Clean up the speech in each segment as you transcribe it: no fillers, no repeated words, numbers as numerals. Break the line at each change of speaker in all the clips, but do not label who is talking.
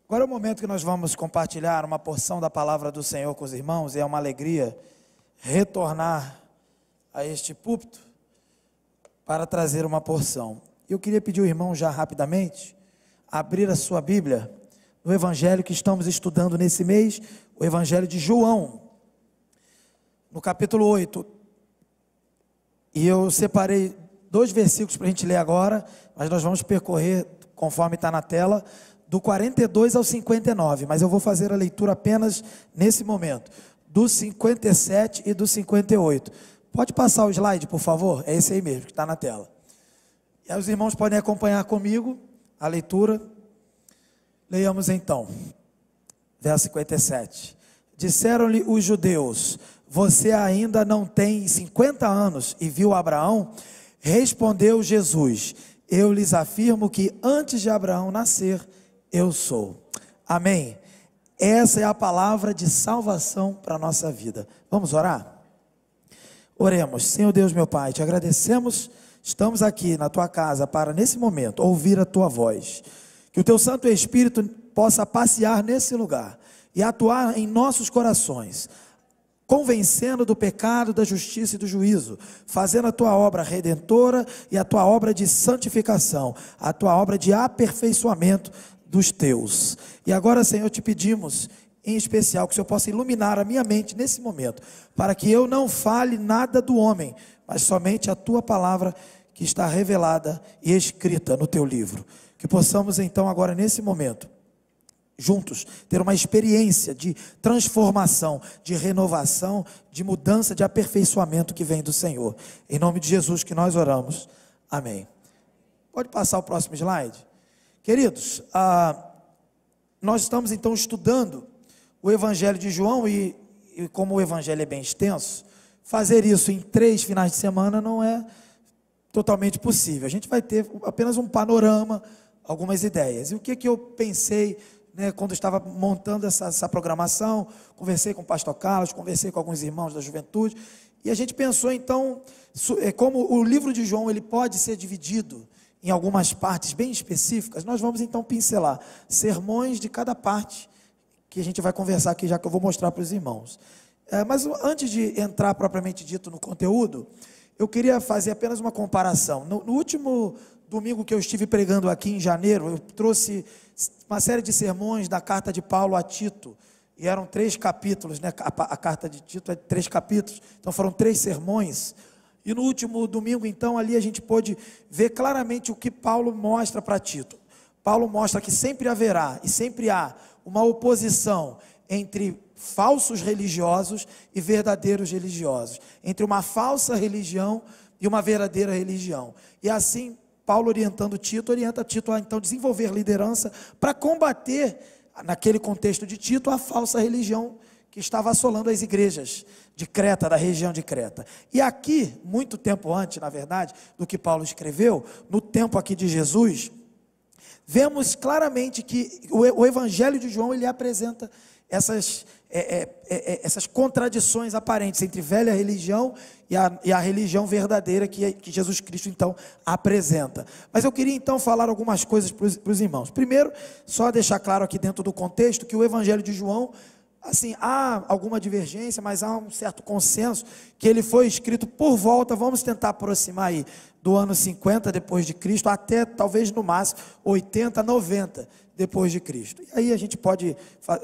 Agora é o momento que nós vamos compartilhar uma porção da palavra do Senhor com os irmãos, e é uma alegria retornar a este púlpito para trazer uma porção. Eu queria pedir ao irmão já rapidamente abrir a sua Bíblia no Evangelho que estamos estudando nesse mês, o Evangelho de João, no capítulo 8. E eu separei 2 versículos para a gente ler agora, mas nós vamos percorrer, conforme está na tela, do 42 ao 59, mas eu vou fazer a leitura apenas nesse momento, do 57 e do 58. Pode passar o slide, por favor? É esse aí mesmo, que está na tela. E aí os irmãos podem acompanhar comigo a leitura. Leiamos então, verso 57. Disseram-lhe os judeus: você ainda não tem 50 anos e viu Abraão? Respondeu Jesus: eu lhes afirmo que antes de Abraão nascer, eu sou. Amém. Essa é a palavra de salvação para a nossa vida. Vamos orar? Oremos. Senhor Deus, meu Pai, te agradecemos. Estamos aqui na tua casa para, nesse momento, ouvir a tua voz. Que o teu Santo Espírito possa passear nesse lugar e atuar em nossos corações, convencendo do pecado, da justiça e do juízo, fazendo a tua obra redentora e a tua obra de santificação, a tua obra de aperfeiçoamento dos teus. E agora, Senhor, te pedimos em especial que o Senhor possa iluminar a minha mente nesse momento, para que eu não fale nada do homem, mas somente a tua palavra que está revelada e escrita no teu livro. Que possamos então agora nesse momento, juntos, ter uma experiência de transformação, de renovação, de mudança, de aperfeiçoamento que vem do Senhor. Em nome de Jesus que nós oramos. Amém. Pode passar o próximo slide? Queridos, nós estamos então estudando o Evangelho de João e como o Evangelho é bem extenso, fazer isso em 3 finais de semana não é totalmente possível. A gente vai ter apenas um panorama, algumas ideias. E o que eu pensei, quando estava montando essa programação, conversei com o pastor Carlos, conversei com alguns irmãos da juventude, e a gente pensou então, como o livro de João ele pode ser dividido em algumas partes bem específicas, nós vamos então pincelar sermões de cada parte, que a gente vai conversar aqui, já que eu vou mostrar para os irmãos. Mas antes de entrar propriamente dito no conteúdo, eu queria fazer apenas uma comparação. No último domingo que eu estive pregando aqui em janeiro, eu trouxe uma série de sermões da carta de Paulo a Tito, e eram 3 capítulos, a carta de Tito é 3 capítulos, então foram 3 sermões, e no último domingo então ali a gente pôde ver claramente o que Paulo mostra para Tito. Paulo mostra que sempre haverá e sempre há uma oposição entre falsos religiosos e verdadeiros religiosos, entre uma falsa religião e uma verdadeira religião, e assim Paulo orienta Tito a então desenvolver liderança para combater, naquele contexto de Tito, a falsa religião que estava assolando as igrejas de Creta, da região de Creta. E aqui, muito tempo antes, na verdade, do que Paulo escreveu, no tempo aqui de Jesus, vemos claramente que o Evangelho de João, ele apresenta essas contradições aparentes entre velha religião e a religião verdadeira que Jesus Cristo então apresenta. Mas eu queria então falar algumas coisas para os irmãos. Primeiro, só deixar claro aqui dentro do contexto que o Evangelho de João, assim, há alguma divergência, mas há um certo consenso que ele foi escrito por volta, vamos tentar aproximar aí, do ano 50 depois de Cristo, até talvez no máximo 80, 90 depois de Cristo. E aí a gente pode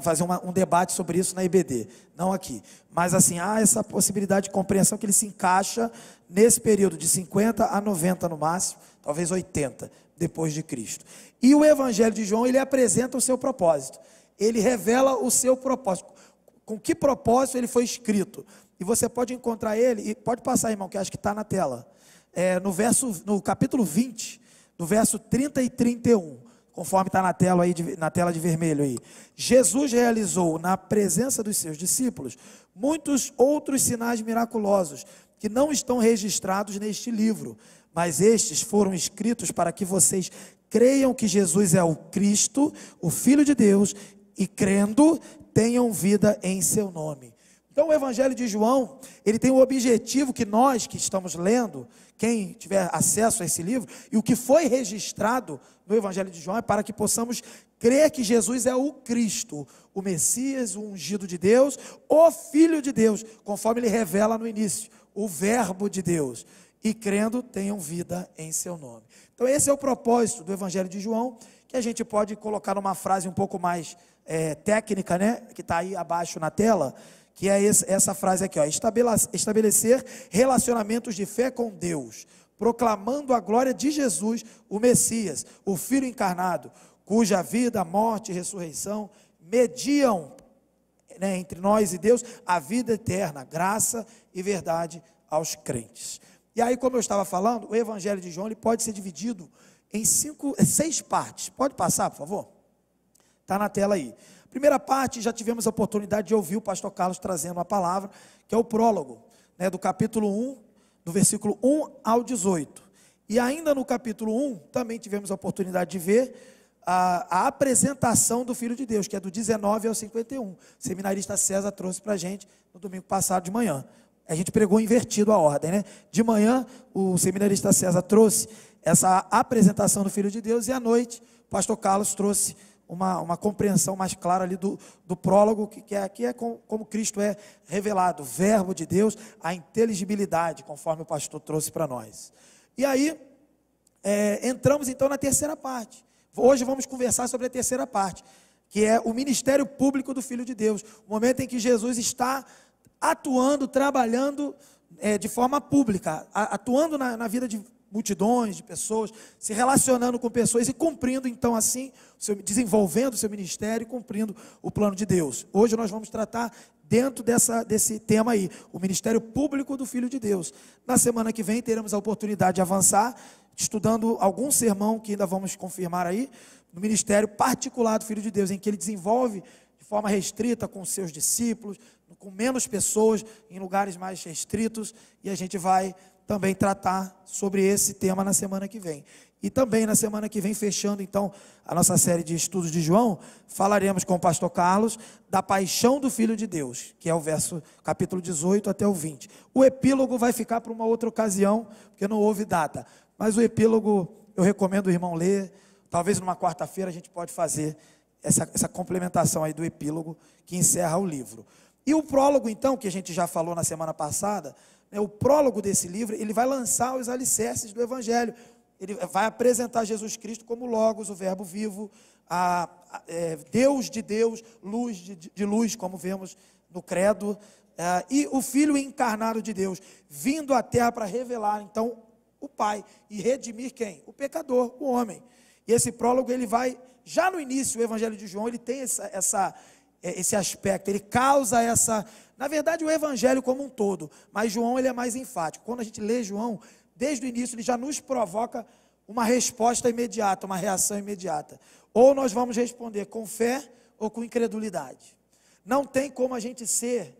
fazer um debate sobre isso na IBD, não aqui. Mas assim, há essa possibilidade de compreensão que ele se encaixa nesse período de 50 a 90 no máximo, talvez 80 depois de Cristo. E o Evangelho de João, ele apresenta o seu propósito. Ele revela o seu propósito. Com que propósito ele foi escrito? E você pode encontrar ele, e pode passar, irmão, que acho que está na tela. No capítulo 20, no verso 30 e 31, conforme está na tela aí, na tela de vermelho aí. Jesus realizou na presença dos seus discípulos muitos outros sinais miraculosos que não estão registrados neste livro, mas estes foram escritos para que vocês creiam que Jesus é o Cristo, o Filho de Deus, e crendo, tenham vida em seu nome. Então o Evangelho de João, ele tem o objetivo que nós que estamos lendo, quem tiver acesso a esse livro, e o que foi registrado no Evangelho de João é para que possamos crer que Jesus é o Cristo, o Messias, o ungido de Deus, o Filho de Deus, conforme ele revela no início, o Verbo de Deus, e crendo tenham vida em seu nome. Então esse é o propósito do Evangelho de João, que a gente pode colocar numa frase um pouco mais técnica, né, que está aí abaixo na tela, que é essa frase aqui, ó: estabelecer relacionamentos de fé com Deus, proclamando a glória de Jesus, o Messias, o Filho encarnado, cuja vida, morte e ressurreição mediam, né, entre nós e Deus a vida eterna, graça e verdade aos crentes. E aí, como eu estava falando, o Evangelho de João ele pode ser dividido em 6 partes. Pode passar, por favor? Está na tela aí. Primeira parte, já tivemos a oportunidade de ouvir o pastor Carlos trazendo a palavra, que é o prólogo, né, do capítulo 1, do versículo 1 ao 18. E ainda no capítulo 1, também tivemos a oportunidade de ver a apresentação do Filho de Deus, que é do 19 ao 51. O seminarista César trouxe para a gente no domingo passado de manhã. A gente pregou invertido a ordem, né? De manhã, o seminarista César trouxe essa apresentação do Filho de Deus, e à noite, o pastor Carlos trouxe uma compreensão mais clara ali do prólogo, que é como Cristo é revelado, o Verbo de Deus, a inteligibilidade, conforme o pastor trouxe para nós. E aí, entramos então na terceira parte. Hoje vamos conversar sobre a terceira parte, que é o ministério público do Filho de Deus, o momento em que Jesus está atuando, trabalhando de forma pública, atuando na vida de multidões, de pessoas, se relacionando com pessoas e cumprindo então assim, desenvolvendo o seu ministério e cumprindo o plano de Deus. Hoje nós vamos tratar dentro desse tema aí, o ministério público do Filho de Deus. Na semana que vem teremos a oportunidade de avançar, estudando algum sermão que ainda vamos confirmar aí, no ministério particular do Filho de Deus, em que ele desenvolve de forma restrita com seus discípulos, com menos pessoas, em lugares mais restritos, e a gente vai também tratar sobre esse tema na semana que vem. E também na semana que vem, fechando então a nossa série de estudos de João, falaremos com o pastor Carlos da paixão do Filho de Deus, que é o capítulo 18 até o 20. O epílogo vai ficar para uma outra ocasião, porque não houve data, mas o epílogo eu recomendo o irmão ler. Talvez numa quarta-feira a gente pode fazer essa complementação aí do epílogo que encerra o livro. E o prólogo então, que a gente já falou na semana passada, o prólogo desse livro, ele vai lançar os alicerces do Evangelho. Ele vai apresentar Jesus Cristo como Logos, o verbo vivo, Deus de Deus, luz de luz, como vemos no credo, e o Filho encarnado de Deus, vindo à terra para revelar então o Pai e redimir quem? O pecador, o homem. E esse prólogo ele vai, já no início, o Evangelho de João, ele tem esse aspecto, ele causa na verdade o Evangelho como um todo, mas João ele é mais enfático. Quando a gente lê João, desde o início ele já nos provoca uma resposta imediata, uma reação imediata. Ou nós vamos responder com fé ou com incredulidade. Não tem como a gente ser,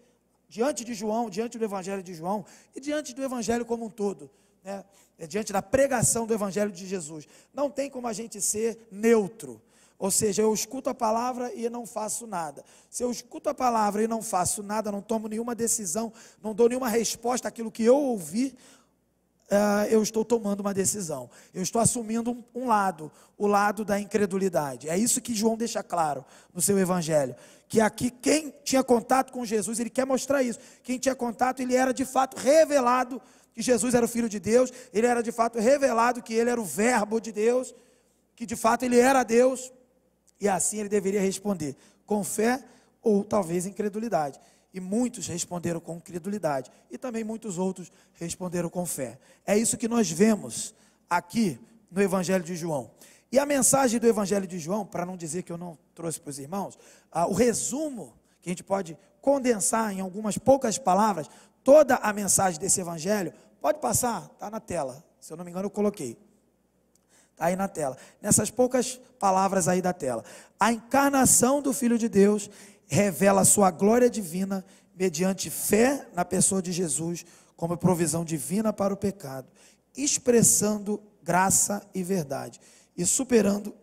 diante de João, diante do Evangelho de João, e diante do Evangelho como um todo, né? Diante da pregação do Evangelho de Jesus, não tem como a gente ser neutro. Ou seja, eu escuto a palavra e não faço nada. Se eu escuto a palavra e não faço nada, não tomo nenhuma decisão, não dou nenhuma resposta àquilo que eu ouvi, eu estou tomando uma decisão. Eu estou assumindo um lado, o lado da incredulidade. É isso que João deixa claro no seu Evangelho. Que aqui quem tinha contato com Jesus, ele quer mostrar isso. Quem tinha contato, ele era de fato revelado que Jesus era o Filho de Deus. Ele era de fato revelado que ele era o Verbo de Deus, que de fato ele era Deus. E assim ele deveria responder, com fé ou talvez incredulidade. E muitos responderam com incredulidade. E também muitos outros responderam com fé. É isso que nós vemos aqui no Evangelho de João. E a mensagem do Evangelho de João, para não dizer que eu não trouxe para os irmãos, o resumo, que a gente pode condensar em algumas poucas palavras, toda a mensagem desse Evangelho, pode passar, está na tela. Se eu não me engano eu coloquei. Está aí na tela, nessas poucas palavras aí da tela. A encarnação do Filho de Deus revela a sua glória divina mediante fé na pessoa de Jesus, como provisão divina para o pecado, expressando graça e verdade e superando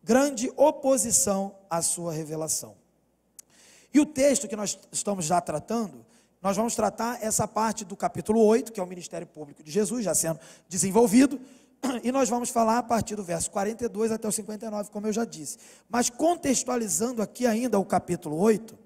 grande oposição à sua revelação. E o texto que nós estamos já tratando, nós vamos tratar essa parte do capítulo 8, que é o ministério público de Jesus, já sendo desenvolvido, E nós vamos falar a partir do verso 42 até o 59, como eu já disse. Mas contextualizando aqui ainda o capítulo 8,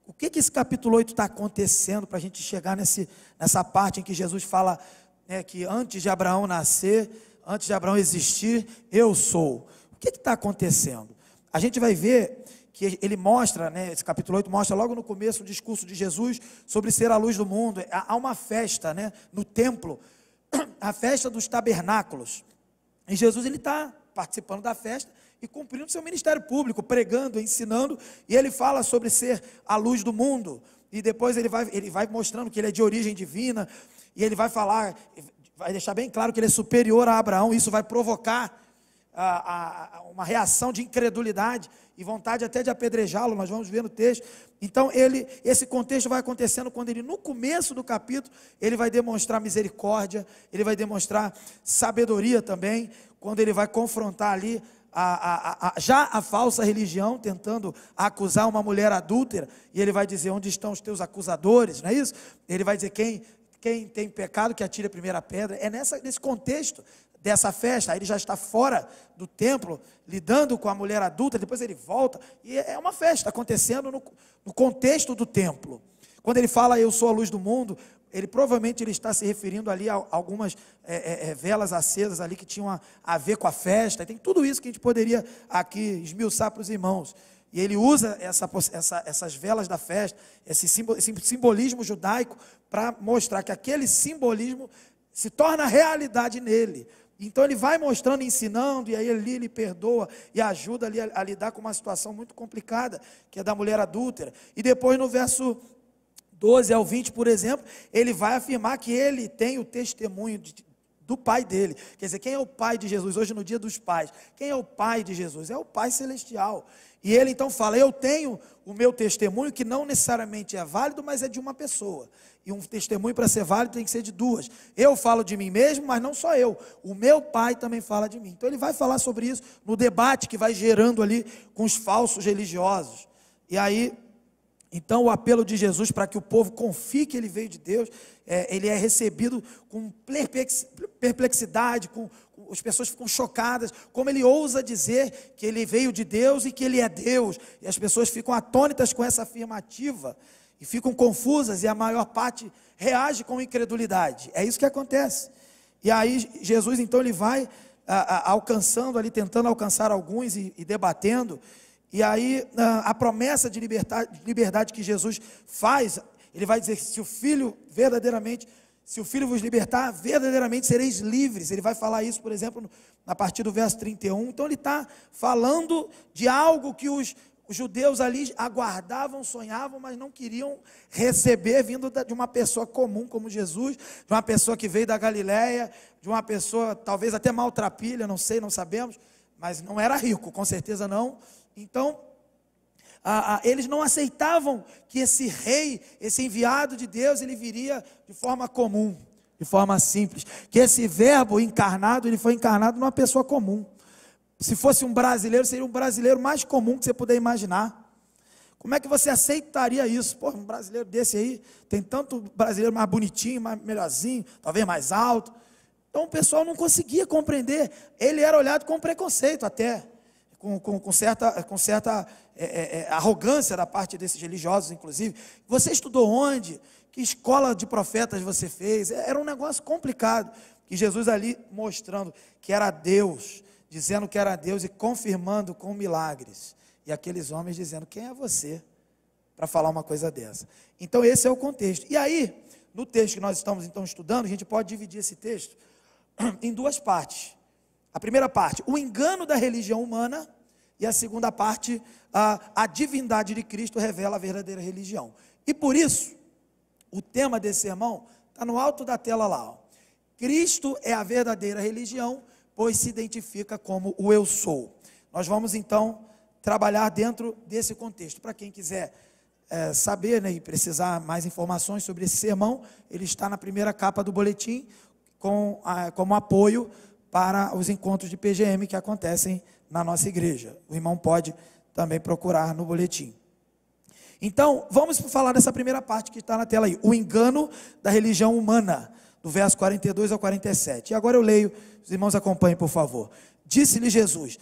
o que esse capítulo 8 está acontecendo para a gente chegar nessa parte em que Jesus fala, né, que antes de Abraão nascer, antes de Abraão existir, eu sou. O que está acontecendo? A gente vai ver que ele mostra, né, esse capítulo 8 mostra logo no começo o discurso de Jesus sobre ser a luz do mundo. Há uma festa, né, no templo, a festa dos tabernáculos. E Jesus está participando da festa e cumprindo seu ministério público, pregando, ensinando, e ele fala sobre ser a luz do mundo. E depois ele vai mostrando que ele é de origem divina, e ele vai falar, vai deixar bem claro que ele é superior a Abraão. Isso vai provocar uma reação de incredulidade e vontade até de apedrejá-lo. Nós vamos ver no texto. Então esse contexto vai acontecendo quando ele, no começo do capítulo, ele vai demonstrar misericórdia, ele vai demonstrar sabedoria também, quando ele vai confrontar ali já a falsa religião, tentando acusar uma mulher adúltera, e ele vai dizer, onde estão os teus acusadores, não é isso? Ele vai dizer, quem tem pecado que atire a primeira pedra. É nesse contexto dessa festa. Aí ele já está fora do templo, lidando com a mulher adulta, depois ele volta, e é uma festa acontecendo no contexto do templo. Quando ele fala, eu sou a luz do mundo, provavelmente ele está se referindo ali a algumas velas acesas ali que tinham a ver com a festa. Tem tudo isso que a gente poderia aqui esmiuçar para os irmãos. E ele usa essas velas da festa, esse simbolismo judaico, para mostrar que aquele simbolismo se torna realidade nele. Então ele vai mostrando, ensinando, e aí ele perdoa e ajuda ali a lidar com uma situação muito complicada, que é da mulher adúltera. E depois no verso 12 ao 20, por exemplo, ele vai afirmar que ele tem o testemunho do pai dele. Quer dizer, quem é o pai de Jesus? Hoje no dia dos pais, quem é o pai de Jesus? É o Pai Celestial. E ele então fala, eu tenho o meu testemunho, que não necessariamente é válido, mas é de uma pessoa. E um testemunho, para ser válido, tem que ser de duas. Eu falo de mim mesmo, mas não só eu. O meu pai também fala de mim. Então ele vai falar sobre isso no debate que vai gerando ali com os falsos religiosos. E aí, então o apelo de Jesus para que o povo confie que ele veio de Deus, ele é recebido com perplexidade, as pessoas ficam chocadas, como ele ousa dizer que ele veio de Deus e que ele é Deus, e as pessoas ficam atônitas com essa afirmativa, e ficam confusas, e a maior parte reage com incredulidade. É isso que acontece. E aí Jesus então ele vai alcançando ali, tentando alcançar alguns e debatendo, e aí a promessa de liberdade que Jesus faz, ele vai dizer que se o Filho vos libertar, verdadeiramente sereis livres. Ele vai falar isso, por exemplo, a partir do verso 31. Então ele está falando de algo que os judeus ali aguardavam, sonhavam, mas não queriam receber, vindo de uma pessoa comum como Jesus, de uma pessoa que veio da Galileia, de uma pessoa talvez até maltrapilha, não sei, não sabemos, mas não era rico, com certeza não. Então eles não aceitavam que esse rei, esse enviado de Deus, ele viria de forma comum, de forma simples, que esse verbo encarnado, ele foi encarnado numa pessoa comum. Se fosse um brasileiro, seria um brasileiro mais comum que você puder imaginar. Como é que você aceitaria isso? Pô, um brasileiro desse aí, tem tanto brasileiro mais bonitinho, mais melhorzinho, talvez mais alto. Então o pessoal não conseguia compreender, ele era olhado com preconceito até, com certa arrogância da parte desses religiosos, inclusive. Você estudou onde? Que escola de profetas você fez? Era um negócio complicado, que Jesus ali mostrando que era Deus, dizendo que era Deus e confirmando com milagres, e aqueles homens dizendo, quem é você para falar uma coisa dessa? Então esse é o contexto. E aí, no texto que nós estamos então estudando, a gente pode dividir esse texto em duas partes. A primeira parte, o engano da religião humana, e a segunda parte, a divindade de Cristo revela a verdadeira religião. E por isso, o tema desse sermão está no alto da tela lá, ó. Cristo é a verdadeira religião, pois se identifica como o eu sou. Nós vamos então trabalhar dentro desse contexto. Para quem quiser saber, né, e precisar mais informações sobre esse sermão, ele está na primeira capa do boletim, como apoio para os encontros de PGM que acontecem na nossa igreja. O irmão pode também procurar no boletim. Então, vamos falar dessa primeira parte que está na tela aí, o engano da religião humana. do verso 42 ao 47. E agora eu leio, os irmãos acompanhem, por favor. Disse-lhe Jesus: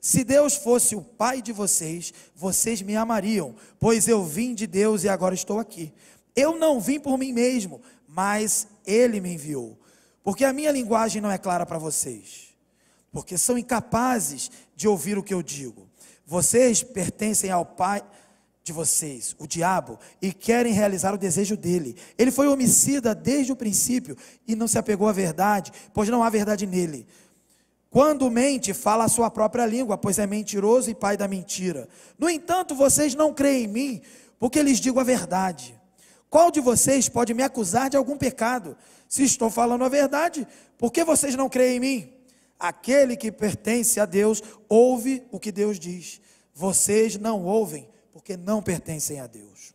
se Deus fosse o Pai de vocês, vocês me amariam, pois eu vim de Deus e agora estou aqui. Eu não vim por mim mesmo, mas Ele me enviou. Porque a minha linguagem não é clara para vocês, porque são incapazes de ouvir o que eu digo. Vocês pertencem ao pai de vocês, o diabo, e querem realizar o desejo dele. Ele foi homicida desde o princípio e não se apegou à verdade, pois não há verdade nele. Quando mente, fala a sua própria língua, pois é mentiroso e pai da mentira. No entanto, vocês não creem em mim, porque lhes digo a verdade. Qual de vocês pode me acusar de algum pecado? Se estou falando a verdade, por que vocês não creem em mim? Aquele que pertence a Deus, ouve o que Deus diz. Vocês não ouvem, porque não pertencem a Deus.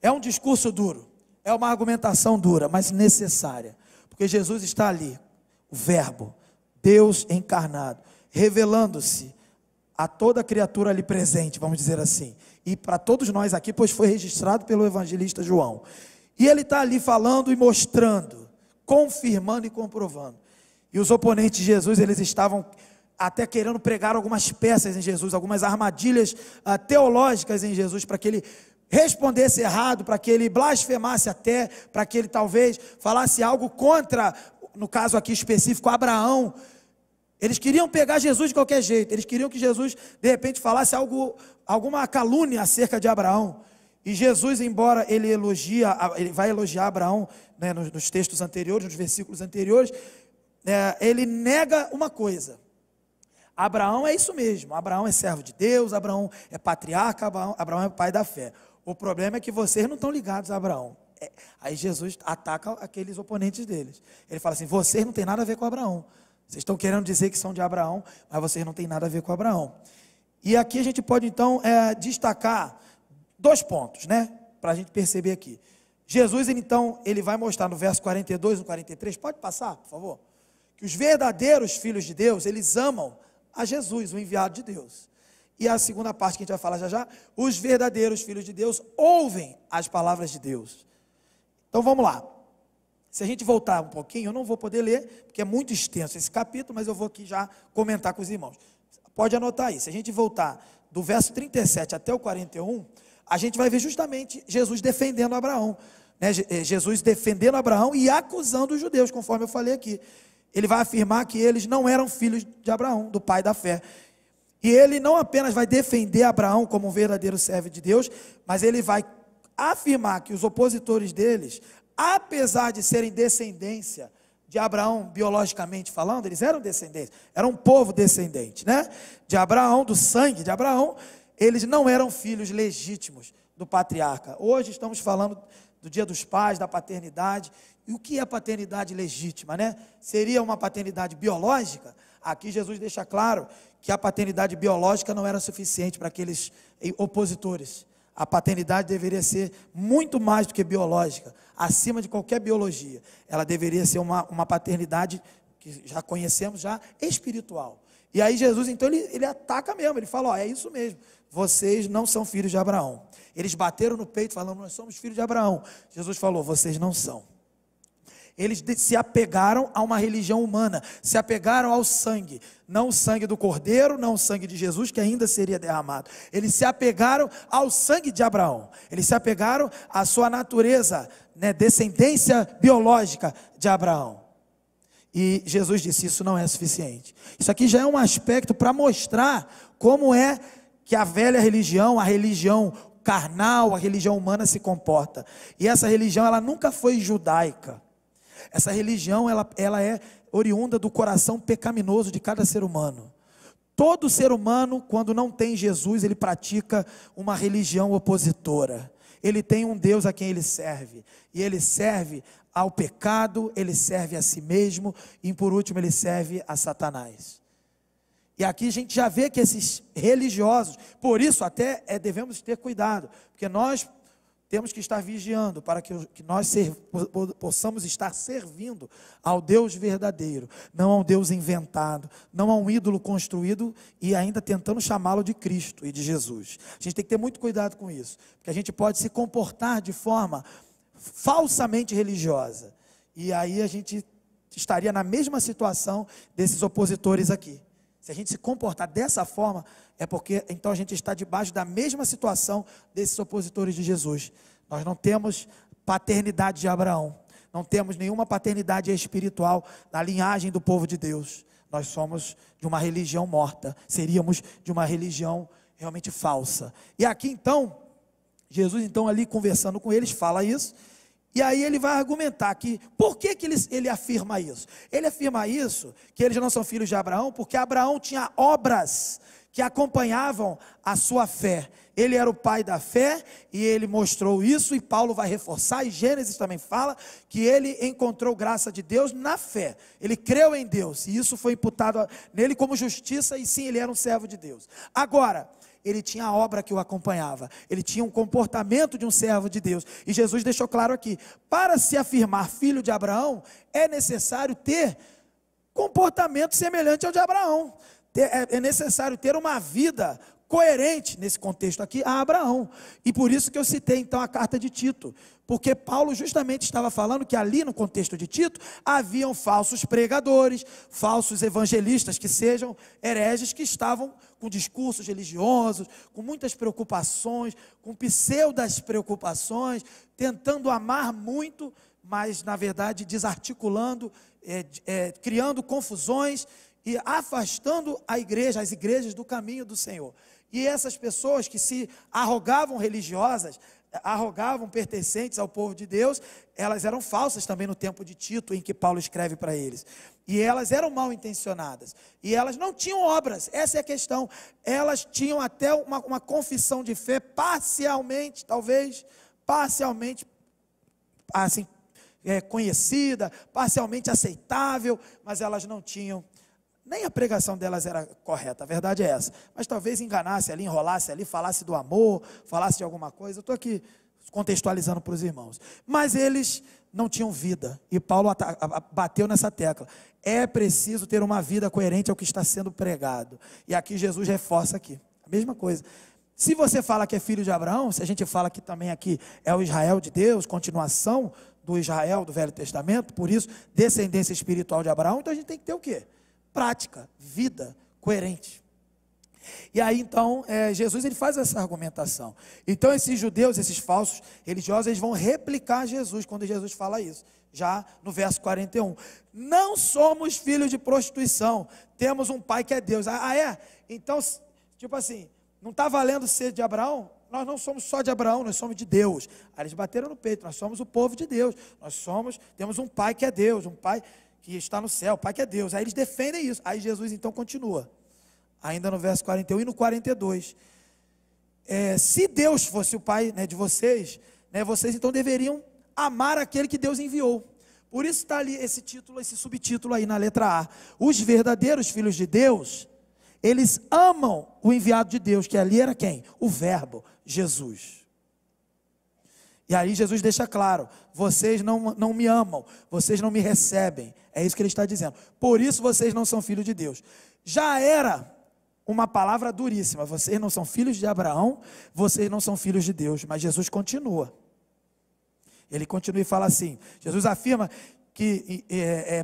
É um discurso duro, é uma argumentação dura, mas necessária, porque Jesus está ali, o Verbo, Deus encarnado, revelando-se a toda criatura ali presente, vamos dizer assim, e para todos nós aqui, pois foi registrado pelo evangelista João. E ele está ali falando e mostrando, confirmando e comprovando. E os oponentes de Jesus, eles estavam até querendo pregar algumas peças em Jesus, algumas armadilhas teológicas em Jesus, para que ele respondesse errado, para que ele blasfemasse até, para que ele talvez falasse algo contra, no caso aqui específico, Abraão. Eles queriam pegar Jesus de qualquer jeito, eles queriam que Jesus de repente falasse alguma calúnia acerca de Abraão. E Jesus, embora ele vai elogiar Abraão, né, nos textos anteriores, nos versículos anteriores, ele nega uma coisa: Abraão é isso mesmo, Abraão é servo de Deus, Abraão é patriarca, Abraão é pai da fé. O problema é que vocês não estão ligados a Abraão. Aí Jesus ataca aqueles oponentes deles. Ele fala assim: vocês não têm nada a ver com Abraão. Vocês estão querendo dizer que são de Abraão, mas vocês não têm nada a ver com Abraão. E aqui a gente pode então destacar 2 pontos, né? Para a gente perceber aqui. Jesus, então, ele vai mostrar no verso 42 e 43, pode passar, por favor? Que os verdadeiros filhos de Deus, eles amam a Jesus, o enviado de Deus. E a segunda parte que a gente vai falar já já, os verdadeiros filhos de Deus ouvem as palavras de Deus. Então vamos lá. Se a gente voltar um pouquinho, eu não vou poder ler, porque é muito extenso esse capítulo, mas eu vou aqui já comentar com os irmãos. Pode anotar aí. Se a gente voltar do verso 37 até o 41, a gente vai ver justamente Jesus defendendo Abraão, né? Jesus defendendo Abraão e acusando os judeus, conforme eu falei aqui. Ele vai afirmar que eles não eram filhos de Abraão, do pai da fé. E ele não apenas vai defender Abraão como um verdadeiro servo de Deus, mas ele vai afirmar que os opositores deles, apesar de serem descendência de Abraão, biologicamente falando, eles eram descendentes, era um povo descendente, né? De Abraão, do sangue de Abraão, eles não eram filhos legítimos do patriarca. Hoje estamos falando do Dia dos Pais, da paternidade. E o que é paternidade legítima, né? Seria uma paternidade biológica? Aqui Jesus deixa claro que a paternidade biológica não era suficiente para aqueles opositores. A paternidade deveria ser muito mais do que biológica, acima de qualquer biologia. Ela deveria ser uma paternidade que já conhecemos, já espiritual. E aí Jesus, então, ele ataca mesmo, ele fala: ó, é isso mesmo, vocês não são filhos de Abraão. Eles bateram no peito falando: nós somos filhos de Abraão. Jesus falou: vocês não são. Eles se apegaram a uma religião humana, se apegaram ao sangue, não o sangue do Cordeiro, não o sangue de Jesus, que ainda seria derramado. Eles se apegaram ao sangue de Abraão, eles se apegaram à sua natureza, né, descendência biológica de Abraão. E Jesus disse: isso não é suficiente. Isso aqui já é um aspecto para mostrar como é que a velha religião, a religião carnal, a religião humana se comporta. E essa religião, ela nunca foi judaica. Essa religião, ela é oriunda do coração pecaminoso de cada ser humano. Todo ser humano, quando não tem Jesus, ele pratica uma religião opositora. Ele tem um Deus a quem ele serve. E ele serve ao pecado, ele serve a si mesmo, e por último ele serve a Satanás. E aqui a gente já vê que esses religiosos, por isso até devemos ter cuidado, porque nós temos que estar vigiando para que nós possamos estar servindo ao Deus verdadeiro, não ao Deus inventado, não a um ídolo construído e ainda tentando chamá-lo de Cristo e de Jesus. A gente tem que ter muito cuidado com isso, porque a gente pode se comportar de forma falsamente religiosa. E aí a gente estaria na mesma situação desses opositores aqui. Se a gente se comportar dessa forma, é porque então a gente está debaixo da mesma situação desses opositores de Jesus. Nós não temos paternidade de Abraão, não temos nenhuma paternidade espiritual na linhagem do povo de Deus. Nós somos de uma religião morta, seríamos de uma religião realmente falsa. E aqui então, Jesus então ali conversando com eles, fala isso, e aí ele vai argumentar que, por que ele afirma isso? Ele afirma isso, que eles não são filhos de Abraão, porque Abraão tinha obras que acompanhavam a sua fé. Ele era o pai da fé, e ele mostrou isso, e Paulo vai reforçar, e Gênesis também fala, que ele encontrou graça de Deus na fé. Ele creu em Deus, e isso foi imputado nele como justiça, e sim, ele era um servo de Deus. Agora, ele tinha a obra que o acompanhava, ele tinha um comportamento de um servo de Deus, e Jesus deixou claro aqui, para se afirmar filho de Abraão, é necessário ter comportamento semelhante ao de Abraão, é necessário ter uma vida coerente, nesse contexto aqui, a Abraão, e por isso que eu citei então a carta de Tito, porque Paulo justamente estava falando que ali no contexto de Tito, haviam falsos pregadores, falsos evangelistas, que sejam hereges, que estavam com discursos religiosos, com muitas preocupações, com pseudas preocupações, tentando amar muito, mas na verdade desarticulando, criando confusões, e afastando as igrejas do caminho do Senhor. E essas pessoas que se arrogavam religiosas, arrogavam pertencentes ao povo de Deus, elas eram falsas também no tempo de Tito, em que Paulo escreve para eles. E elas eram mal intencionadas. E elas não tinham obras, essa é a questão. Elas tinham até uma confissão de fé parcialmente, talvez, parcialmente, assim, conhecida, parcialmente aceitável, mas elas não tinham, nem a pregação delas era correta, a verdade é essa, mas talvez enganasse ali, enrolasse ali, falasse do amor, falasse de alguma coisa. Eu estou aqui contextualizando para os irmãos, mas eles não tinham vida, e Paulo bateu nessa tecla, é preciso ter uma vida coerente ao que está sendo pregado, e aqui Jesus reforça aqui, a mesma coisa. Se você fala que é filho de Abraão, se a gente fala que também aqui é o Israel de Deus, continuação do Israel do Velho Testamento, por isso, descendência espiritual de Abraão, então a gente tem que ter o quê? Prática, vida coerente. E aí então, Jesus ele faz essa argumentação. Então esses judeus, esses falsos religiosos, eles vão replicar Jesus, quando Jesus fala isso, já no verso 41. Não somos filhos de prostituição, temos um pai que é Deus. Então, tipo assim, não está valendo ser de Abraão? Nós não somos só de Abraão, nós somos de Deus. Aí eles bateram no peito, nós somos o povo de Deus, temos um pai que é Deus, um pai que está no céu, o pai que é Deus. Aí eles defendem isso. Aí Jesus então continua, ainda no verso 41 e no 42. Se Deus fosse o pai, né, de vocês, né, vocês então deveriam amar aquele que Deus enviou. Por isso está ali esse título, esse subtítulo aí na letra A. Os verdadeiros filhos de Deus, eles amam o enviado de Deus, que ali era quem? O Verbo, Jesus. E aí Jesus deixa claro, vocês não me amam, vocês não me recebem, é isso que ele está dizendo, por isso vocês não são filhos de Deus. Já era uma palavra duríssima, vocês não são filhos de Abraão, vocês não são filhos de Deus, mas Jesus continua, ele continua e fala assim, Jesus afirma que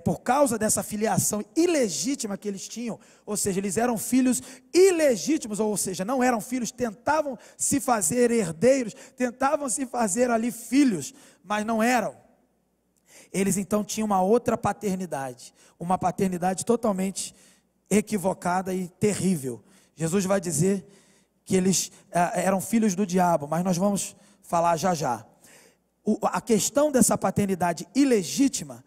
por causa dessa filiação ilegítima que eles tinham, ou seja, eles eram filhos ilegítimos, ou seja, não eram filhos, tentavam se fazer herdeiros, tentavam se fazer ali filhos, mas não eram. Eles então tinham uma outra paternidade, uma paternidade totalmente equivocada e terrível. Jesus vai dizer que eles eram filhos do diabo, mas nós vamos falar já já. A questão dessa paternidade ilegítima,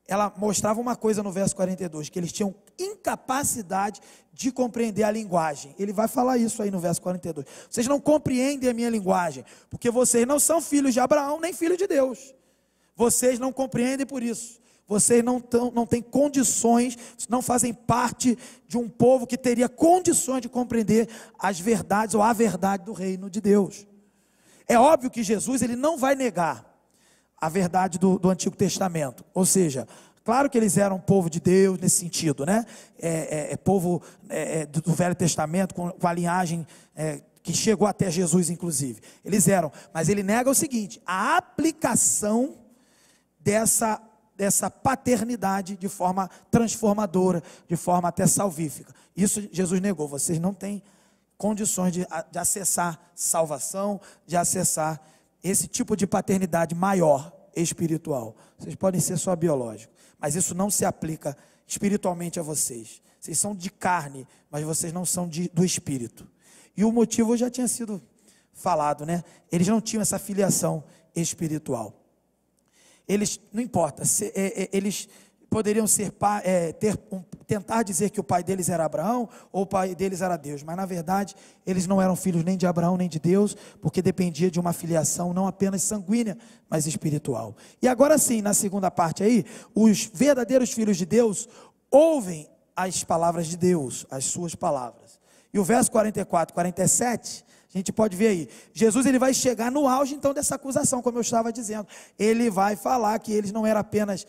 ela mostrava uma coisa no verso 42, que eles tinham incapacidade de compreender a linguagem. Ele vai falar isso aí no verso 42. Vocês não compreendem a minha linguagem, porque vocês não são filhos de Abraão, nem filhos de Deus. Vocês não compreendem por isso. Vocês não têm condições, não fazem parte de um povo que teria condições de compreender as verdades ou a verdade do reino de Deus. É óbvio que Jesus ele não vai negar a verdade do Antigo Testamento, ou seja, claro que eles eram povo de Deus nesse sentido, né? Povo do Velho Testamento, com a linhagem que chegou até Jesus inclusive, eles eram, mas ele nega o seguinte, a aplicação dessa paternidade de forma transformadora, de forma até salvífica. Isso Jesus negou. Vocês não têm condições de acessar salvação, de acessar esse tipo de paternidade maior, espiritual. Vocês podem ser só biológicos, mas isso não se aplica espiritualmente a vocês. Vocês são de carne, mas vocês não são do espírito. E o motivo já tinha sido falado, né? Eles não tinham essa filiação espiritual. Eles, não importa, eles poderiam tentar dizer que o pai deles era Abraão, ou o pai deles era Deus, mas na verdade, eles não eram filhos nem de Abraão, nem de Deus, porque dependia de uma filiação não apenas sanguínea, mas espiritual. E agora sim, na segunda parte aí, os verdadeiros filhos de Deus ouvem as palavras de Deus, as suas palavras. E o verso 44, 47, a gente pode ver aí, Jesus ele vai chegar no auge então dessa acusação, como eu estava dizendo. Ele vai falar que eles não eram apenas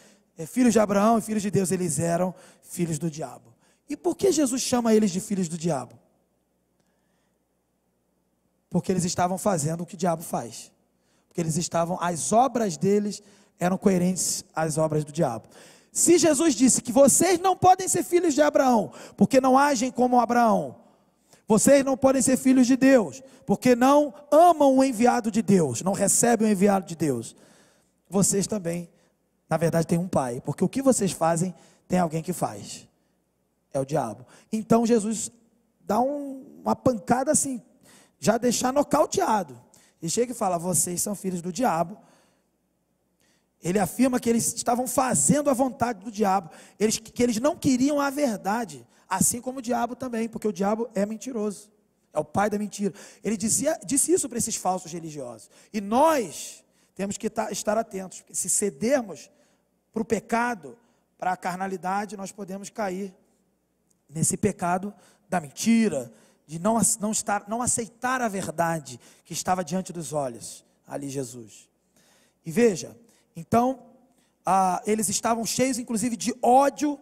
filhos de Abraão e filhos de Deus, eles eram filhos do diabo. E por que Jesus chama eles de filhos do diabo? Porque eles estavam fazendo o que o diabo faz. Porque as obras deles eram coerentes às obras do diabo. Se Jesus disse que vocês não podem ser filhos de Abraão, porque não agem como Abraão, vocês não podem ser filhos de Deus, porque não amam o enviado de Deus, não recebem o enviado de Deus, vocês também, na verdade, têm um pai, porque o que vocês fazem, tem alguém que faz, é o diabo. Então Jesus dá uma pancada assim, já deixar nocauteado, e chega e fala, vocês são filhos do diabo. Ele afirma que eles estavam fazendo a vontade do diabo, que eles não queriam a verdade, assim como o diabo também, porque o diabo é mentiroso, é o pai da mentira. Ele disse isso para esses falsos religiosos, e nós temos que estar atentos, porque se cedermos para o pecado, para a carnalidade, nós podemos cair nesse pecado da mentira, de não aceitar a verdade que estava diante dos olhos, ali Jesus. E veja, então, eles estavam cheios inclusive de ódio,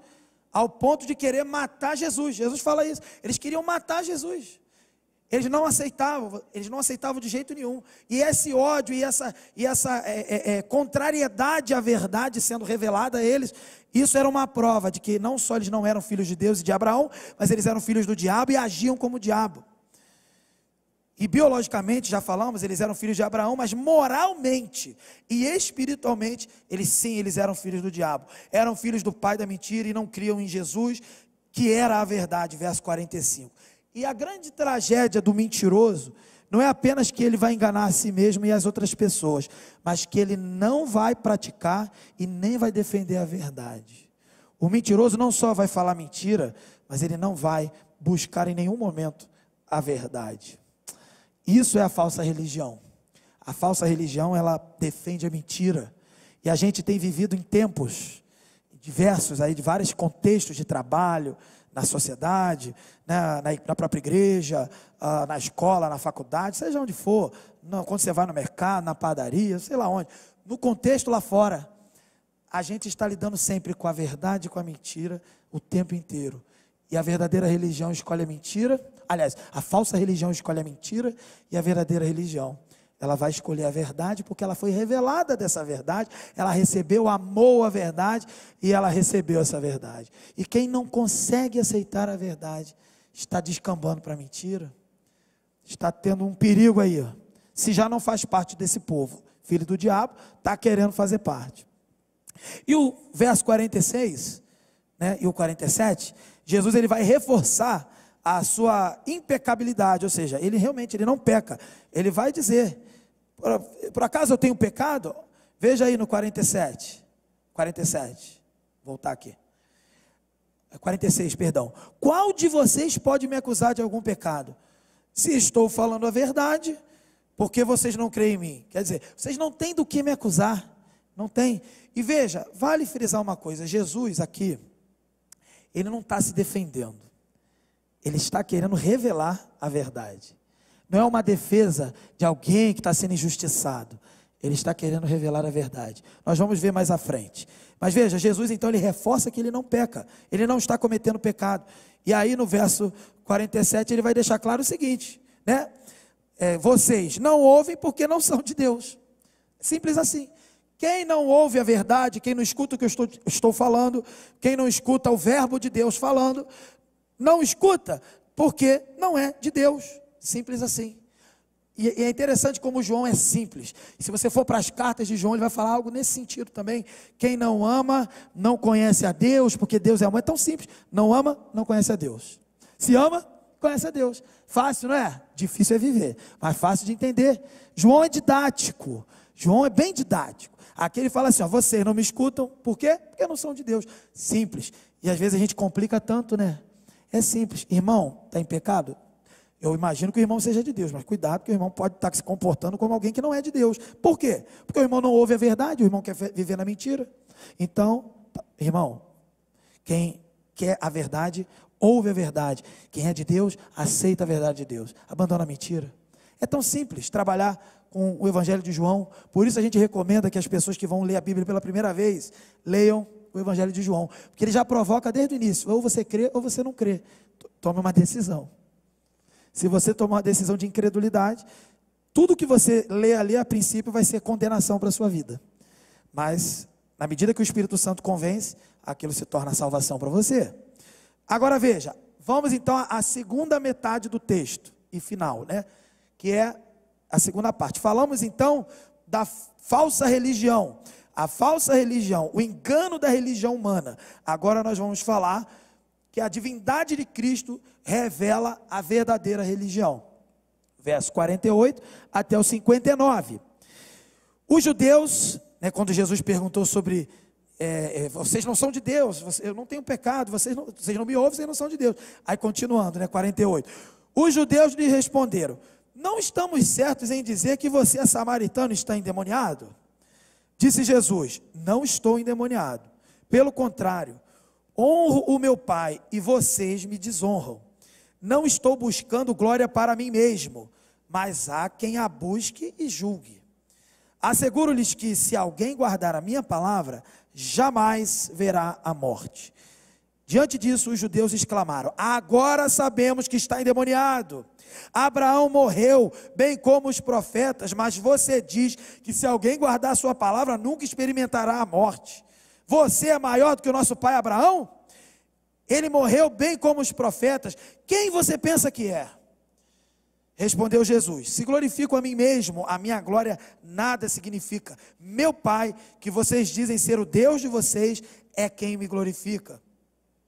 ao ponto de querer matar Jesus. Jesus fala isso, eles queriam matar Jesus, eles não aceitavam de jeito nenhum, e esse ódio, e essa contrariedade à verdade sendo revelada a eles, isso era uma prova de que não só eles não eram filhos de Deus e de Abraão, mas eles eram filhos do diabo e agiam como o diabo. E biologicamente, já falamos, eles eram filhos de Abraão, mas moralmente e espiritualmente, eles eram filhos do diabo. Eram filhos do pai da mentira e não criam em Jesus, que era a verdade, verso 45. E a grande tragédia do mentiroso, não é apenas que ele vai enganar a si mesmo e as outras pessoas, mas que ele não vai praticar e nem vai defender a verdade. O mentiroso não só vai falar mentira, mas ele não vai buscar em nenhum momento a verdade. Isso é a falsa religião. A falsa religião, ela defende a mentira. E a gente tem vivido em tempos diversos, aí, de vários contextos de trabalho, na sociedade, né, na própria igreja, na escola, na faculdade, seja onde for, quando você vai no mercado, na padaria, sei lá onde, no contexto lá fora, a gente está lidando sempre com a verdade e com a mentira o tempo inteiro. E a verdadeira religião escolhe a mentira, aliás, a falsa religião escolhe a mentira, e a verdadeira religião, ela vai escolher a verdade, porque ela foi revelada dessa verdade, ela recebeu, amou a verdade, e ela recebeu essa verdade. E quem não consegue aceitar a verdade, está descambando para a mentira, está tendo um perigo aí, ó. Se já não faz parte desse povo, filho do diabo, está querendo fazer parte. E o verso 46, né, e o 47, Jesus ele vai reforçar a sua impecabilidade, ou seja, ele realmente não peca. Ele vai dizer, por acaso eu tenho pecado? Veja aí no 47, voltar aqui, 46, perdão. Qual de vocês pode me acusar de algum pecado? Se estou falando a verdade, porque vocês não creem em mim? Quer dizer, vocês não têm do que me acusar, não tem. E veja, vale frisar uma coisa, Jesus aqui, ele não está se defendendo, ele está querendo revelar a verdade. Não é uma defesa de alguém que está sendo injustiçado, ele está querendo revelar a verdade. Nós vamos ver mais à frente. Mas veja, Jesus então ele reforça que ele não peca, ele não está cometendo pecado. E aí no verso 47 ele vai deixar claro o seguinte, né? Vocês não ouvem porque não são de Deus. Simples assim. Quem não ouve a verdade, quem não escuta o que eu estou falando, quem não escuta o verbo de Deus falando, não escuta porque não é de Deus. Simples assim. E é interessante como João é simples. E se você for para as cartas de João, ele vai falar algo nesse sentido também. Quem não ama, não conhece a Deus, porque Deus é amor. É tão simples. Não ama, não conhece a Deus. Se ama, conhece a Deus. Fácil, não é? Difícil é viver, mas fácil de entender. João é didático. João é bem didático. Aqui ele fala assim, ó, vocês não me escutam, por quê? Porque não são de Deus. Simples. E às vezes a gente complica tanto, né? É simples. Irmão, está em pecado? Eu imagino que o irmão seja de Deus, mas cuidado que o irmão pode estar se comportando como alguém que não é de Deus. Por quê? Porque o irmão não ouve a verdade, o irmão quer viver na mentira. Então, irmão, quem quer a verdade, ouve a verdade. Quem é de Deus, aceita a verdade de Deus. Abandona a mentira. É tão simples trabalhar com o Evangelho de João. Por isso a gente recomenda que as pessoas que vão ler a Bíblia pela primeira vez, leiam o Evangelho de João. Porque ele já provoca desde o início, ou você crê ou você não crê. Tome uma decisão. Se você tomar uma decisão de incredulidade, tudo que você lê ali a princípio vai ser condenação para a sua vida. Mas, na medida que o Espírito Santo convence, aquilo se torna salvação para você. Agora veja, vamos então à segunda metade do texto e final, né? Que é a segunda parte. Falamos então da falsa religião. A falsa religião, o engano da religião humana. Agora nós vamos falar que a divindade de Cristo revela a verdadeira religião. Verso 48 até o 59. Os judeus, né, quando Jesus perguntou sobre, vocês não são de Deus, eu não tenho pecado, vocês não me ouvem, vocês não são de Deus. Aí continuando, né, 48. Os judeus lhe responderam, não estamos certos em dizer que você é samaritano e está endemoniado? Disse Jesus, não estou endemoniado, pelo contrário, honro o meu Pai e vocês me desonram. Não estou buscando glória para mim mesmo, mas há quem a busque e julgue. Asseguro-lhes que se alguém guardar a minha palavra, jamais verá a morte. Diante disso, os judeus exclamaram, agora sabemos que está endemoniado. Abraão morreu, bem como os profetas, mas você diz que se alguém guardar a sua palavra, nunca experimentará a morte. Você é maior do que o nosso pai Abraão? Ele morreu bem como os profetas. Quem você pensa que é? Respondeu Jesus, se glorifico a mim mesmo, a minha glória nada significa. Meu Pai, que vocês dizem ser o Deus de vocês, é quem me glorifica.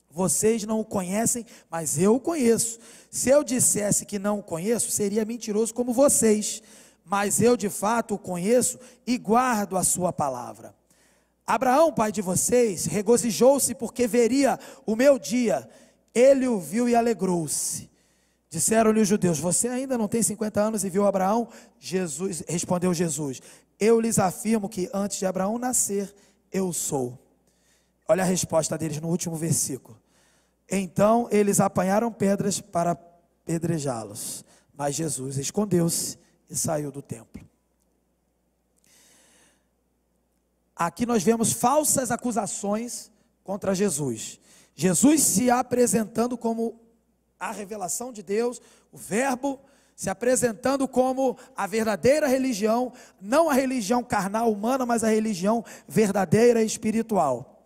Vocês não o conhecem, mas eu o conheço. Se eu dissesse que não o conheço, seria mentiroso como vocês. Mas eu de fato o conheço e guardo a sua palavra. Abraão, pai de vocês, regozijou-se porque veria o meu dia. Ele o viu e alegrou-se. Disseram-lhe os judeus, você ainda não tem 50 anos e viu Abraão? Respondeu Jesus, eu lhes afirmo que antes de Abraão nascer, eu sou. Olha a resposta deles no último versículo. Então eles apanharam pedras para apedrejá-los. Mas Jesus escondeu-se e saiu do templo. Aqui nós vemos falsas acusações contra Jesus. Jesus se apresentando como a revelação de Deus, o verbo, se apresentando como a verdadeira religião, não a religião carnal humana, mas a religião verdadeira e espiritual.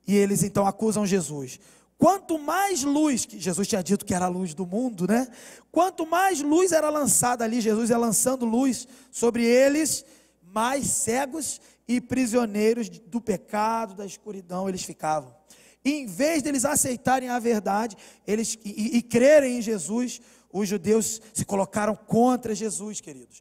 E eles então acusam Jesus. Quanto mais luz, que Jesus tinha dito que era a luz do mundo, né? Quanto mais luz era lançada ali, Jesus ia lançando luz sobre eles, mais cegos e prisioneiros do pecado, da escuridão eles ficavam. E em vez deles aceitarem a verdade, e crerem em Jesus, os judeus se colocaram contra Jesus, queridos.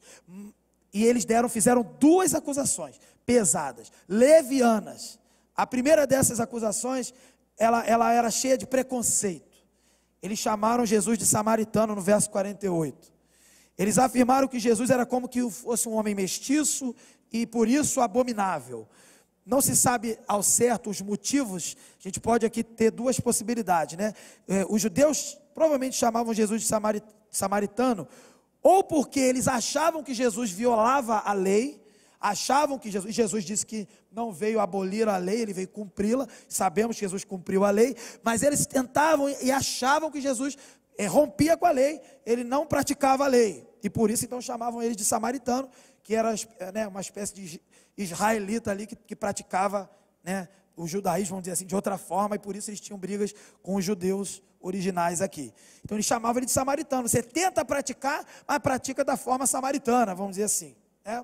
E eles fizeram duas acusações pesadas, levianas. A primeira dessas acusações, ela era cheia de preconceito. Eles chamaram Jesus de samaritano no verso 48. Eles afirmaram que Jesus era como que fosse um homem mestiço e por isso abominável. Não se sabe ao certo os motivos, a gente pode aqui ter duas possibilidades, né? Os judeus provavelmente chamavam Jesus de samaritano, ou porque eles achavam que Jesus violava a lei, achavam que Jesus disse que não veio abolir a lei, ele veio cumpri-la, sabemos que Jesus cumpriu a lei, mas eles tentavam e achavam que Jesus rompia com a lei, ele não praticava a lei, e por isso então chamavam ele de samaritano, que era, né, uma espécie de israelita ali que praticava, né, o judaísmo, vamos dizer assim, de outra forma, e por isso eles tinham brigas com os judeus originais aqui. Então eles chamavam ele de samaritano. Você tenta praticar, mas pratica da forma samaritana, vamos dizer assim, né?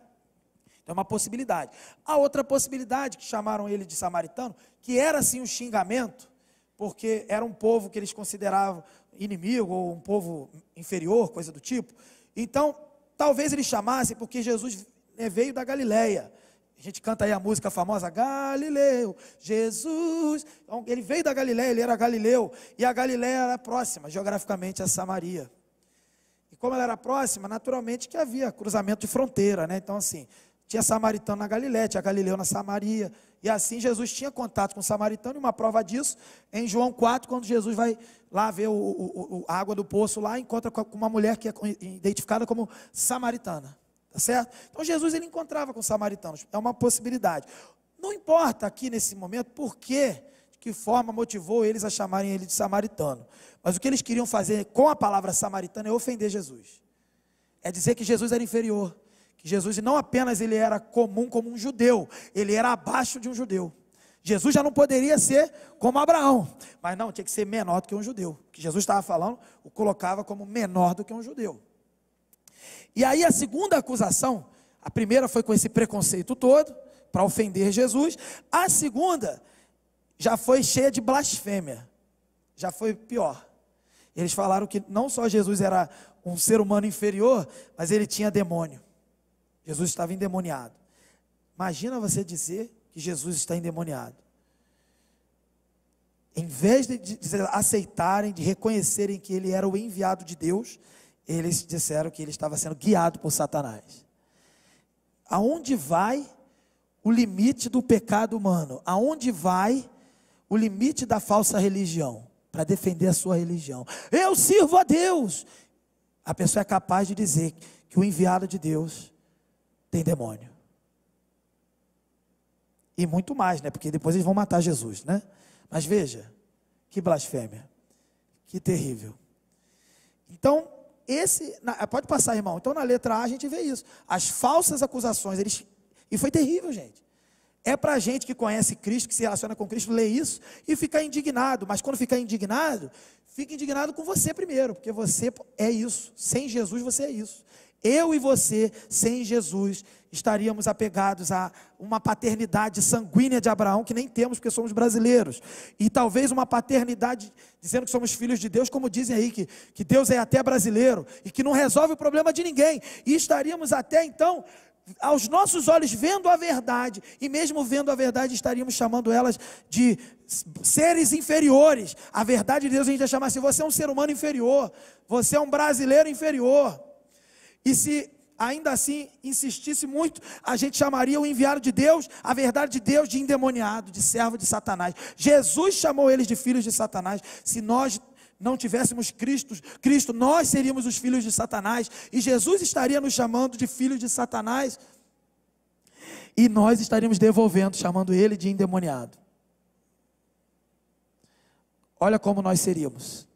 Então é uma possibilidade. A outra possibilidade, que chamaram ele de samaritano, que era assim um xingamento, porque era um povo que eles consideravam inimigo, ou um povo inferior, coisa do tipo. Então, talvez eles chamassem, porque Jesus, né, veio da Galileia. A gente canta aí a música famosa, Galileu, Jesus. Então, ele veio da Galileia, ele era galileu, e a Galileia era próxima, geograficamente, a Samaria. E como ela era próxima, naturalmente que havia cruzamento de fronteira, né? Então, assim, tinha samaritano na Galileia, tinha galileu na Samaria, e assim Jesus tinha contato com o samaritano, e uma prova disso, em João 4, quando Jesus vai lá ver a água do poço lá, encontra com uma mulher que é identificada como samaritana. Tá certo? Então Jesus ele encontrava com samaritanos, é uma possibilidade. Não importa aqui nesse momento por quê, de que forma motivou eles a chamarem ele de samaritano. Mas o que eles queriam fazer com a palavra samaritano é ofender Jesus. É dizer que Jesus era inferior, que Jesus não apenas ele era comum como um judeu, ele era abaixo de um judeu. Jesus já não poderia ser como Abraão, mas não, tinha que ser menor do que um judeu. O que Jesus estava falando, o colocava como menor do que um judeu. E aí a segunda acusação, a primeira foi com esse preconceito todo, para ofender Jesus. A segunda já foi cheia de blasfêmia, já foi pior. Eles falaram que não só Jesus era um ser humano inferior, mas ele tinha demônio. Jesus estava endemoniado. Imagina você dizer que Jesus está endemoniado. Em vez de aceitarem, de reconhecerem que ele era o enviado de Deus, eles disseram que ele estava sendo guiado por Satanás. Aonde vai o limite do pecado humano? Aonde vai o limite da falsa religião? Para defender a sua religião. Eu sirvo a Deus. A pessoa é capaz de dizer que o enviado de Deus tem demônio. E muito mais, né? Porque depois eles vão matar Jesus, né? Mas veja, que blasfêmia. Que terrível. Então, pode passar, irmão. Então na letra A a gente vê isso, as falsas acusações, e foi terrível, gente. É para a gente que conhece Cristo, que se relaciona com Cristo, ler isso e ficar indignado. Mas quando ficar indignado, fique indignado com você primeiro, porque você é isso. Sem Jesus você é isso. Eu e você, sem Jesus, estaríamos apegados a uma paternidade sanguínea de Abraão, que nem temos porque somos brasileiros. E talvez uma paternidade, dizendo que somos filhos de Deus, como dizem aí, que Deus é até brasileiro, e que não resolve o problema de ninguém. E estaríamos até então, aos nossos olhos, vendo a verdade, e mesmo vendo a verdade, estaríamos chamando elas de seres inferiores. A verdade de Deus a gente ia chamar assim: você é um ser humano inferior, você é um brasileiro inferior. E se ainda assim insistisse muito, a gente chamaria o enviado de Deus, a verdade de Deus, de endemoniado, de servo de Satanás. Jesus chamou eles de filhos de Satanás. Se nós não tivéssemos Cristo, nós seríamos os filhos de Satanás, e Jesus estaria nos chamando de filhos de Satanás, e nós estaríamos devolvendo, chamando ele de endemoniado. Olha como nós seríamos.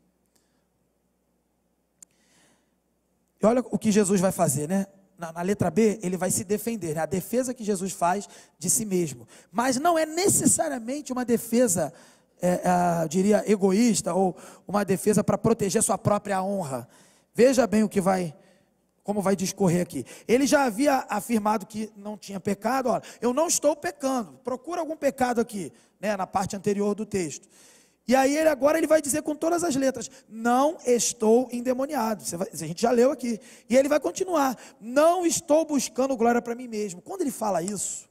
E olha o que Jesus vai fazer, né? Na letra B, ele vai se defender, né? A defesa que Jesus faz de si mesmo. Mas não é necessariamente uma defesa, eu diria, egoísta, ou uma defesa para proteger sua própria honra. Veja bem como vai discorrer aqui. Ele já havia afirmado que não tinha pecado. Olha, eu não estou pecando. Procura algum pecado aqui, né? Na parte anterior do texto. E aí agora ele vai dizer com todas as letras: não estou endemoniado. A gente já leu aqui. E ele vai continuar: não estou buscando glória para mim mesmo. Quando ele fala isso,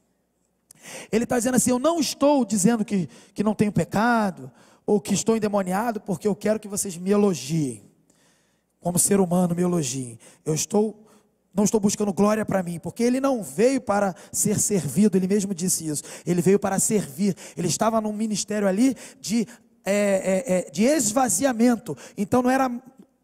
ele está dizendo assim: eu não estou dizendo que não tenho pecado, ou que estou endemoniado, porque eu quero que vocês me elogiem. Como ser humano me elogiem. Não estou buscando glória para mim, porque ele não veio para ser servido, ele mesmo disse isso. Ele veio para servir. Ele estava num ministério ali de esvaziamento. Então não era,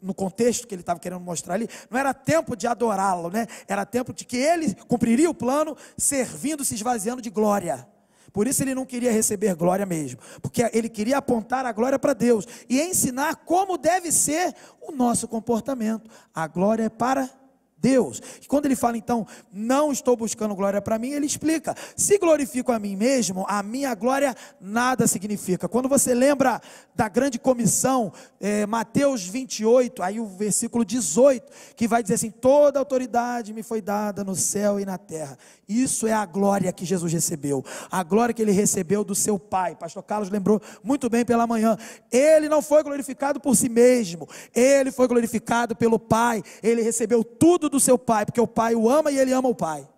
no contexto que ele estava querendo mostrar ali, não era tempo de adorá-lo, né? Era tempo de que ele cumpriria o plano, servindo, se esvaziando de glória. Por isso ele não queria receber glória mesmo, porque ele queria apontar a glória para Deus e ensinar como deve ser o nosso comportamento. A glória é para Deus. E quando ele fala então, não estou buscando glória para mim, ele explica, se glorifico a mim mesmo, a minha glória nada significa. Quando você lembra da grande comissão, Mateus 28, aí o versículo 18, que vai dizer assim, toda autoridade me foi dada no céu e na terra. Isso é a glória que Jesus recebeu, a glória que ele recebeu do seu Pai. Pastor Carlos lembrou muito bem pela manhã, ele não foi glorificado por si mesmo, ele foi glorificado pelo Pai, ele recebeu tudo do seu Pai, porque o Pai o ama e ele ama o Pai.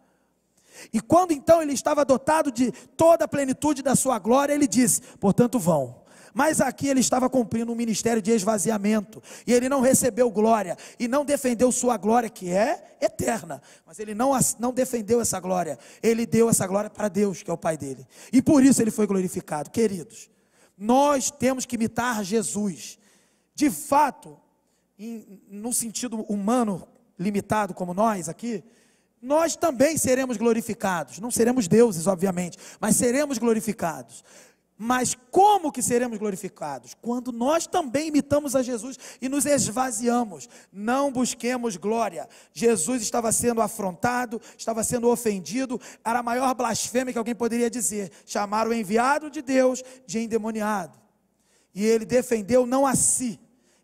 E quando então ele estava dotado de toda a plenitude da sua glória, ele disse, portanto vão. Mas aqui ele estava cumprindo um ministério de esvaziamento, e ele não recebeu glória, e não defendeu sua glória, que é eterna, mas ele não defendeu essa glória, ele deu essa glória para Deus, que é o Pai dele, e por isso ele foi glorificado. Queridos, nós temos que imitar Jesus, de fato, num sentido humano, limitado como nós aqui, nós também seremos glorificados, não seremos deuses obviamente, mas seremos glorificados. Mas como que seremos glorificados? Quando nós também imitamos a Jesus e nos esvaziamos. Não busquemos glória. Jesus estava sendo afrontado, estava sendo ofendido, era a maior blasfêmia que alguém poderia dizer, chamar o enviado de Deus de endemoniado, e ele defendeu não a si,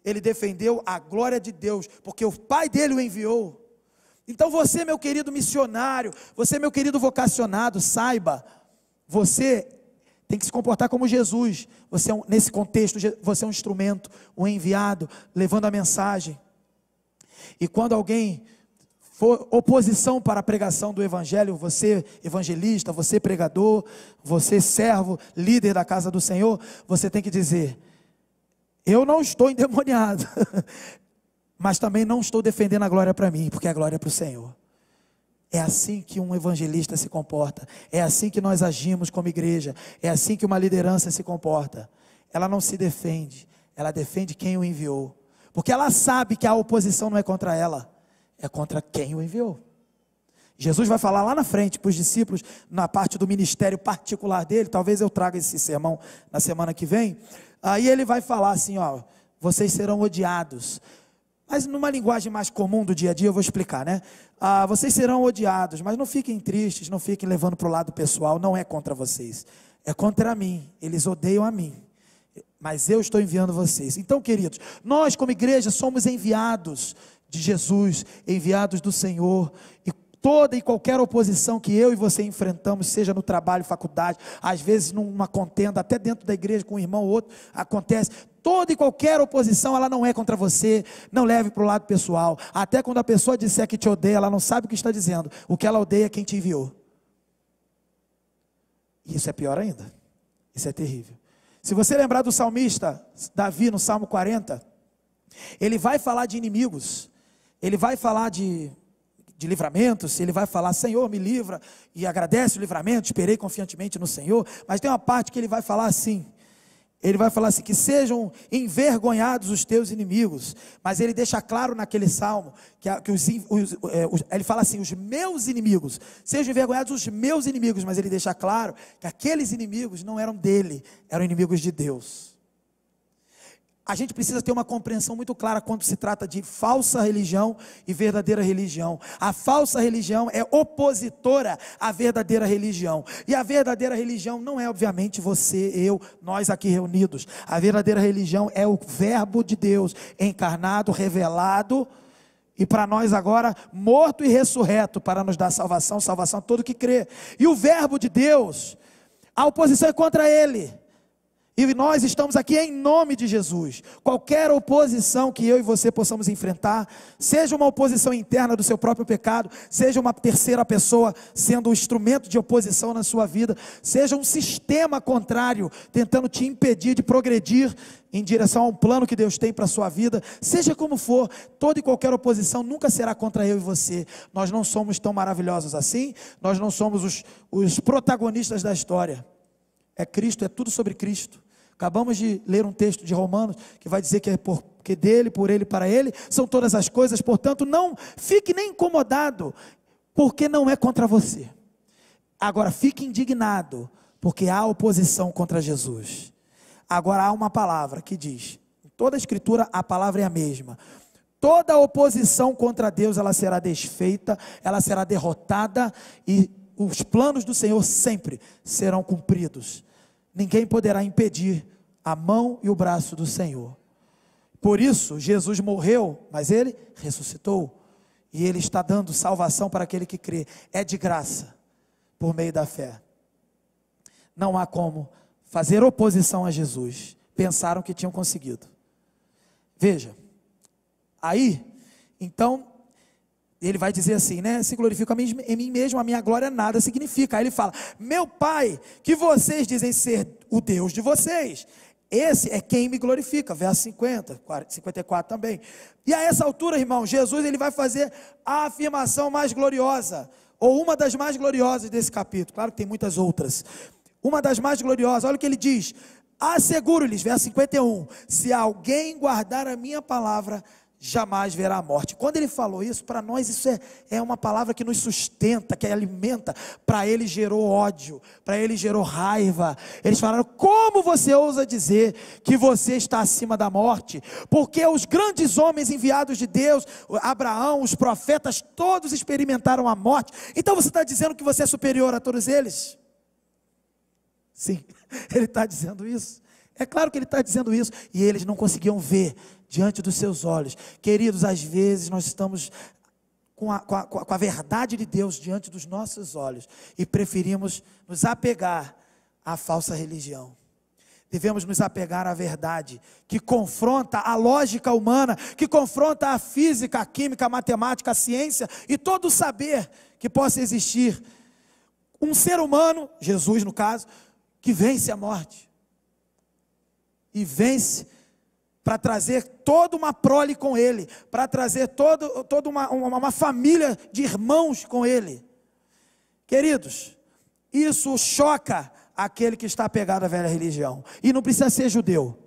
ele defendeu a glória de Deus, porque o Pai dele o enviou. Então você, meu querido missionário, você, meu querido vocacionado, saiba, você tem que se comportar como Jesus. Você nesse contexto, você é um instrumento, um enviado, levando a mensagem. E quando alguém for oposição para a pregação do evangelho, você evangelista, você pregador, você servo, líder da casa do Senhor, você tem que dizer, eu não estou endemoniado, mas também não estou defendendo a glória para mim, porque a glória é para o Senhor. É assim que um evangelista se comporta, é assim que nós agimos como igreja, é assim que uma liderança se comporta. Ela não se defende, ela defende quem o enviou, porque ela sabe que a oposição não é contra ela, é contra quem o enviou. Jesus vai falar lá na frente para os discípulos, na parte do ministério particular dele, talvez eu traga esse sermão na semana que vem, aí ele vai falar assim, ó, vocês serão odiados, mas numa linguagem mais comum do dia a dia eu vou explicar, né? Vocês serão odiados, mas não fiquem tristes, não fiquem levando para o lado pessoal, não é contra vocês, é contra mim, eles odeiam a mim, mas eu estou enviando vocês. Então, queridos, nós como igreja somos enviados de Jesus, enviados do Senhor, e toda e qualquer oposição que eu e você enfrentamos, seja no trabalho, faculdade, às vezes numa contenda, até dentro da igreja com um irmão ou outro, acontece, toda e qualquer oposição, ela não é contra você, não leve para o lado pessoal, até quando a pessoa disser que te odeia, ela não sabe o que está dizendo, o que ela odeia é quem te enviou, isso é pior ainda, isso é terrível. Se você lembrar do salmista, Davi no Salmo 40, ele vai falar de inimigos, ele vai falar de livramentos, ele vai falar, Senhor me livra, e agradece o livramento, esperei confiantemente no Senhor, mas tem uma parte que ele vai falar assim, que sejam envergonhados os teus inimigos, mas ele deixa claro naquele salmo, ele fala assim, os meus inimigos, sejam envergonhados os meus inimigos, mas ele deixa claro, que aqueles inimigos não eram dele, eram inimigos de Deus. A gente precisa ter uma compreensão muito clara quando se trata de falsa religião e verdadeira religião. A falsa religião é opositora à verdadeira religião. E a verdadeira religião não é obviamente você, eu, nós aqui reunidos. A verdadeira religião é o verbo de Deus encarnado, revelado, e para nós agora morto e ressurreto, para nos dar salvação a todo que crê. E o verbo de Deus, a oposição é contra ele. E nós estamos aqui em nome de Jesus. Qualquer oposição que eu e você possamos enfrentar, seja uma oposição interna do seu próprio pecado, seja uma terceira pessoa sendo um instrumento de oposição na sua vida, seja um sistema contrário tentando te impedir de progredir em direção a um plano que Deus tem para a sua vida, seja como for, toda e qualquer oposição nunca será contra eu e você. Nós não somos tão maravilhosos assim, nós não somos os protagonistas da história. É Cristo, é tudo sobre Cristo. Acabamos de ler um texto de Romanos, que vai dizer que é porque dele, por ele, para ele, são todas as coisas, portanto não fique nem incomodado, porque não é contra você. Agora fique indignado, porque há oposição contra Jesus. Agora há uma palavra que diz, em toda a escritura a palavra é a mesma, Toda oposição contra Deus, ela será desfeita, ela será derrotada, e os planos do Senhor sempre serão cumpridos. Ninguém poderá impedir a mão e o braço do Senhor. Por isso, Jesus morreu, mas Ele ressuscitou, e Ele está dando salvação para aquele que crê. É de graça, por meio da fé. Não há como fazer oposição a Jesus. Pensaram que tinham conseguido. Veja, aí, então, ele vai dizer assim, né? Se glorifico em mim mesmo, a minha glória nada significa. Aí ele fala: meu Pai, que vocês dizem ser o Deus de vocês, esse é quem me glorifica. Verso 50, 54 também. E a essa altura, irmão, Jesus ele vai fazer a afirmação mais gloriosa, ou uma das mais gloriosas desse capítulo. Claro que tem muitas outras. Uma das mais gloriosas, olha o que ele diz: asseguro-lhes, verso 51, se alguém guardar a minha palavra, jamais verá a morte. Quando ele falou isso, para nós isso é uma palavra que nos sustenta, que alimenta. Para ele gerou ódio, para ele gerou raiva. Eles falaram: como você ousa dizer que você está acima da morte? Porque os grandes homens enviados de Deus, Abraão, os profetas, todos experimentaram a morte. Então você está dizendo que você é superior a todos eles? Sim, ele está dizendo isso. É claro que ele está dizendo isso. E eles não conseguiam ver diante dos seus olhos. Queridos, às vezes nós estamos com a verdade de Deus diante dos nossos olhos e preferimos nos apegar à falsa religião. Devemos nos apegar à verdade que confronta a lógica humana, que confronta a física, a química, a matemática, a ciência e todo o saber que possa existir. Um ser humano, Jesus no caso, que vence a morte e vence para trazer toda uma prole com ele, para trazer toda uma família de irmãos com ele. Queridos, isso choca aquele que está apegado à velha religião, e não precisa ser judeu,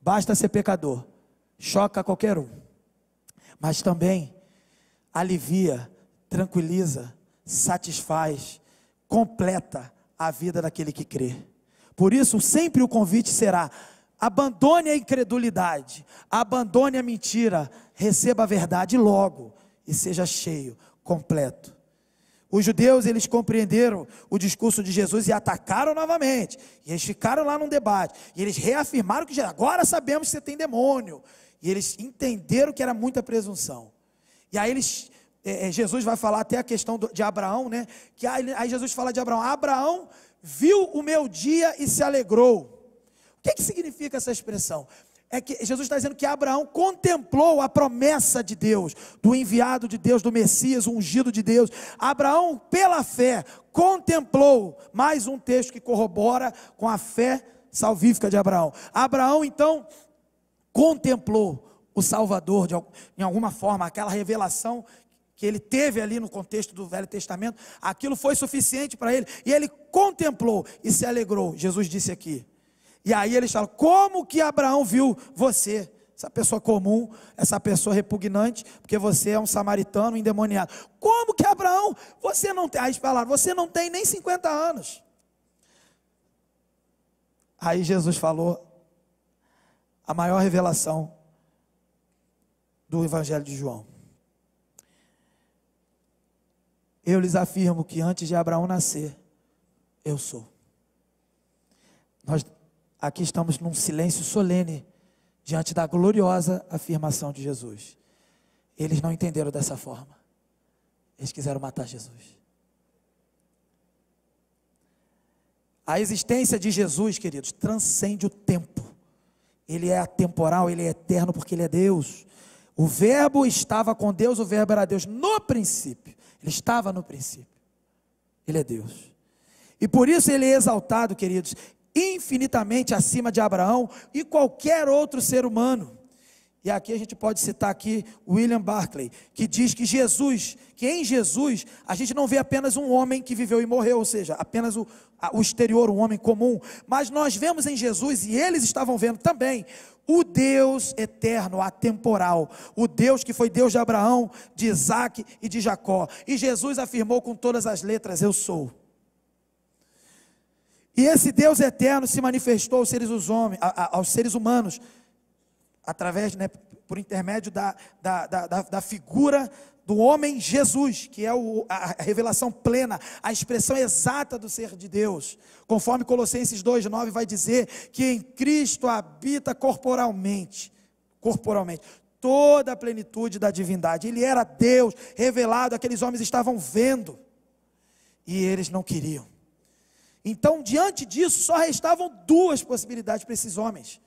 basta ser pecador, choca qualquer um, mas também alivia, tranquiliza, satisfaz, completa a vida daquele que crê. Por isso sempre o convite será: abandone a incredulidade, abandone a mentira, receba a verdade logo e seja cheio, completo. Os judeus, eles compreenderam o discurso de Jesus e atacaram novamente, e eles ficaram lá num debate, e eles reafirmaram que agora sabemos que você tem demônio, e eles entenderam que era muita presunção. E aí Jesus vai falar até a questão de Abraão, né? Que aí Jesus fala de Abraão: Abraão viu o meu dia e se alegrou. O que significa essa expressão? É que Jesus está dizendo que Abraão contemplou a promessa de Deus, do enviado de Deus, do Messias, o ungido de Deus. Abraão, pela fé, contemplou, mais um texto que corrobora com a fé salvífica de Abraão. Abraão, então, contemplou o Salvador, em alguma forma, aquela revelação que ele teve ali no contexto do Velho Testamento, aquilo foi suficiente para ele, e ele contemplou e se alegrou. Jesus disse aqui. E aí eles falam: como que Abraão viu você, essa pessoa comum, essa pessoa repugnante, porque você é um samaritano endemoniado? Como que Abraão, você não tem, aí eles falaram: você não tem nem 50 anos. Aí Jesus falou a maior revelação do Evangelho de João: eu lhes afirmo que antes de Abraão nascer, eu sou. Nós aqui estamos num silêncio solene diante da gloriosa afirmação de Jesus. Eles não entenderam dessa forma. Eles quiseram matar Jesus. A existência de Jesus, queridos, transcende o tempo. Ele é atemporal, ele é eterno, porque ele é Deus. O verbo estava com Deus, o verbo era Deus no princípio. Ele estava no princípio. Ele é Deus. E por isso ele é exaltado, queridos, infinitamente acima de Abraão e qualquer outro ser humano. E aqui a gente pode citar aqui William Barclay, que diz que em Jesus, a gente não vê apenas um homem que viveu e morreu, ou seja, apenas o exterior, um homem comum, mas nós vemos em Jesus, e eles estavam vendo também, o Deus eterno, atemporal, o Deus que foi Deus de Abraão, de Isaac e de Jacó. E Jesus afirmou com todas as letras: eu sou. E esse Deus eterno se manifestou aos seres humanos, através, né, por intermédio da figura do homem Jesus, que é a revelação plena, a expressão exata do ser de Deus. Conforme Colossenses 2:9 vai dizer que em Cristo habita corporalmente, toda a plenitude da divindade. Ele era Deus revelado, aqueles homens estavam vendo, e eles não queriam. Então, diante disso, só restavam duas possibilidades para esses homens.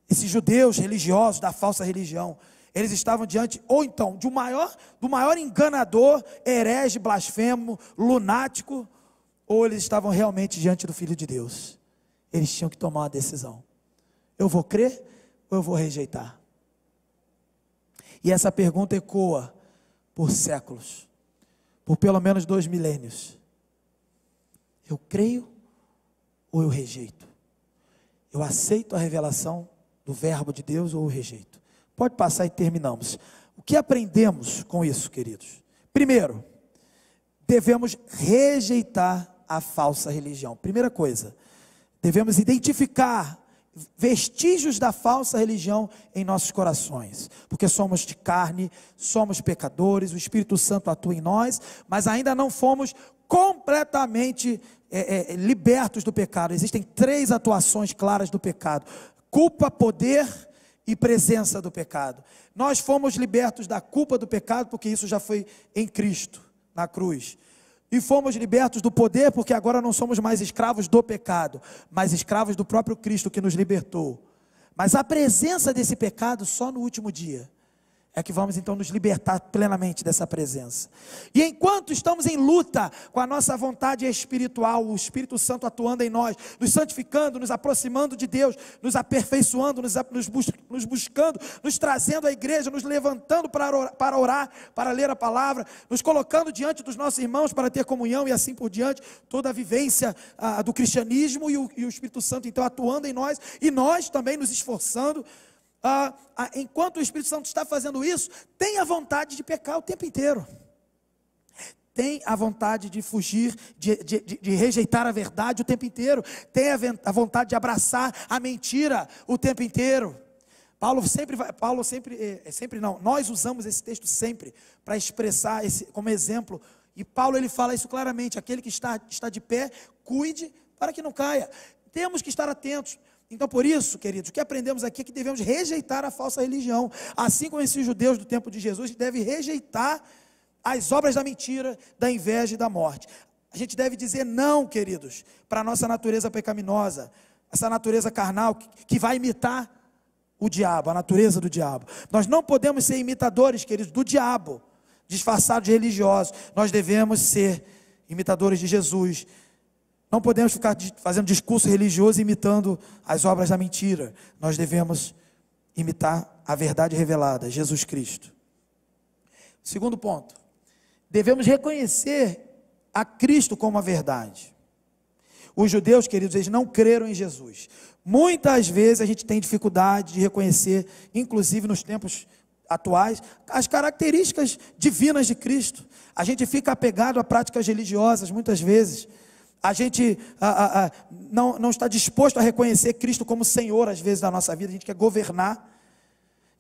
Esses judeus religiosos da falsa religião, eles estavam diante, ou então, do maior enganador, herege, blasfemo, lunático, ou eles estavam realmente diante do Filho de Deus. Eles tinham que tomar uma decisão: eu vou crer ou eu vou rejeitar? E essa pergunta ecoa por séculos, por pelo menos 2 milênios. Eu creio ou eu rejeito? Eu aceito a revelação do verbo de Deus ou eu rejeito? Pode passar e terminamos. O que aprendemos com isso, queridos? Primeiro, devemos rejeitar a falsa religião. Primeira coisa, devemos identificar vestígios da falsa religião em nossos corações, porque somos de carne, somos pecadores, o Espírito Santo atua em nós, mas ainda não fomos completamente libertos do pecado. Existem 3 atuações claras do pecado: culpa, poder e presença do pecado. Nós fomos libertos da culpa do pecado, porque isso já foi em Cristo, na cruz. E fomos libertos do poder, porque agora não somos mais escravos do pecado, mas escravos do próprio Cristo que nos libertou. Mas a presença desse pecado só no último dia é que vamos então nos libertar plenamente dessa presença. E enquanto estamos em luta com a nossa vontade espiritual, o Espírito Santo atuando em nós, nos santificando, nos aproximando de Deus, nos aperfeiçoando, nos buscando, nos trazendo à igreja, nos levantando para orar, para ler a palavra, nos colocando diante dos nossos irmãos para ter comunhão e assim por diante, toda a vivência do cristianismo e o Espírito Santo então atuando em nós, e nós também nos esforçando. Enquanto o Espírito Santo está fazendo isso, tem a vontade de pecar o tempo inteiro, tem a vontade de fugir, de rejeitar a verdade o tempo inteiro, tem a vontade de abraçar a mentira o tempo inteiro. Nós usamos esse texto sempre para expressar como exemplo, e Paulo ele fala isso claramente: aquele que está de pé, cuide para que não caia. Temos que estar atentos. Então, por isso, queridos, o que aprendemos aqui é que devemos rejeitar a falsa religião. Assim como esses judeus do tempo de Jesus, a gente deve rejeitar as obras da mentira, da inveja e da morte. A gente deve dizer não, queridos, para a nossa natureza pecaminosa, essa natureza carnal que vai imitar o diabo, a natureza do diabo. Nós não podemos ser imitadores, queridos, do diabo, disfarçados de religiosos. Nós devemos ser imitadores de Jesus. Não podemos ficar fazendo discurso religioso imitando as obras da mentira. Nós devemos imitar a verdade revelada, Jesus Cristo. Segundo ponto, devemos reconhecer a Cristo como a verdade. Os judeus, queridos, eles não creram em Jesus. Muitas vezes a gente tem dificuldade de reconhecer, inclusive nos tempos atuais, as características divinas de Cristo. A gente fica apegado a práticas religiosas, muitas vezes. A gente não está disposto a reconhecer Cristo como Senhor, às vezes, da nossa vida. A gente quer governar.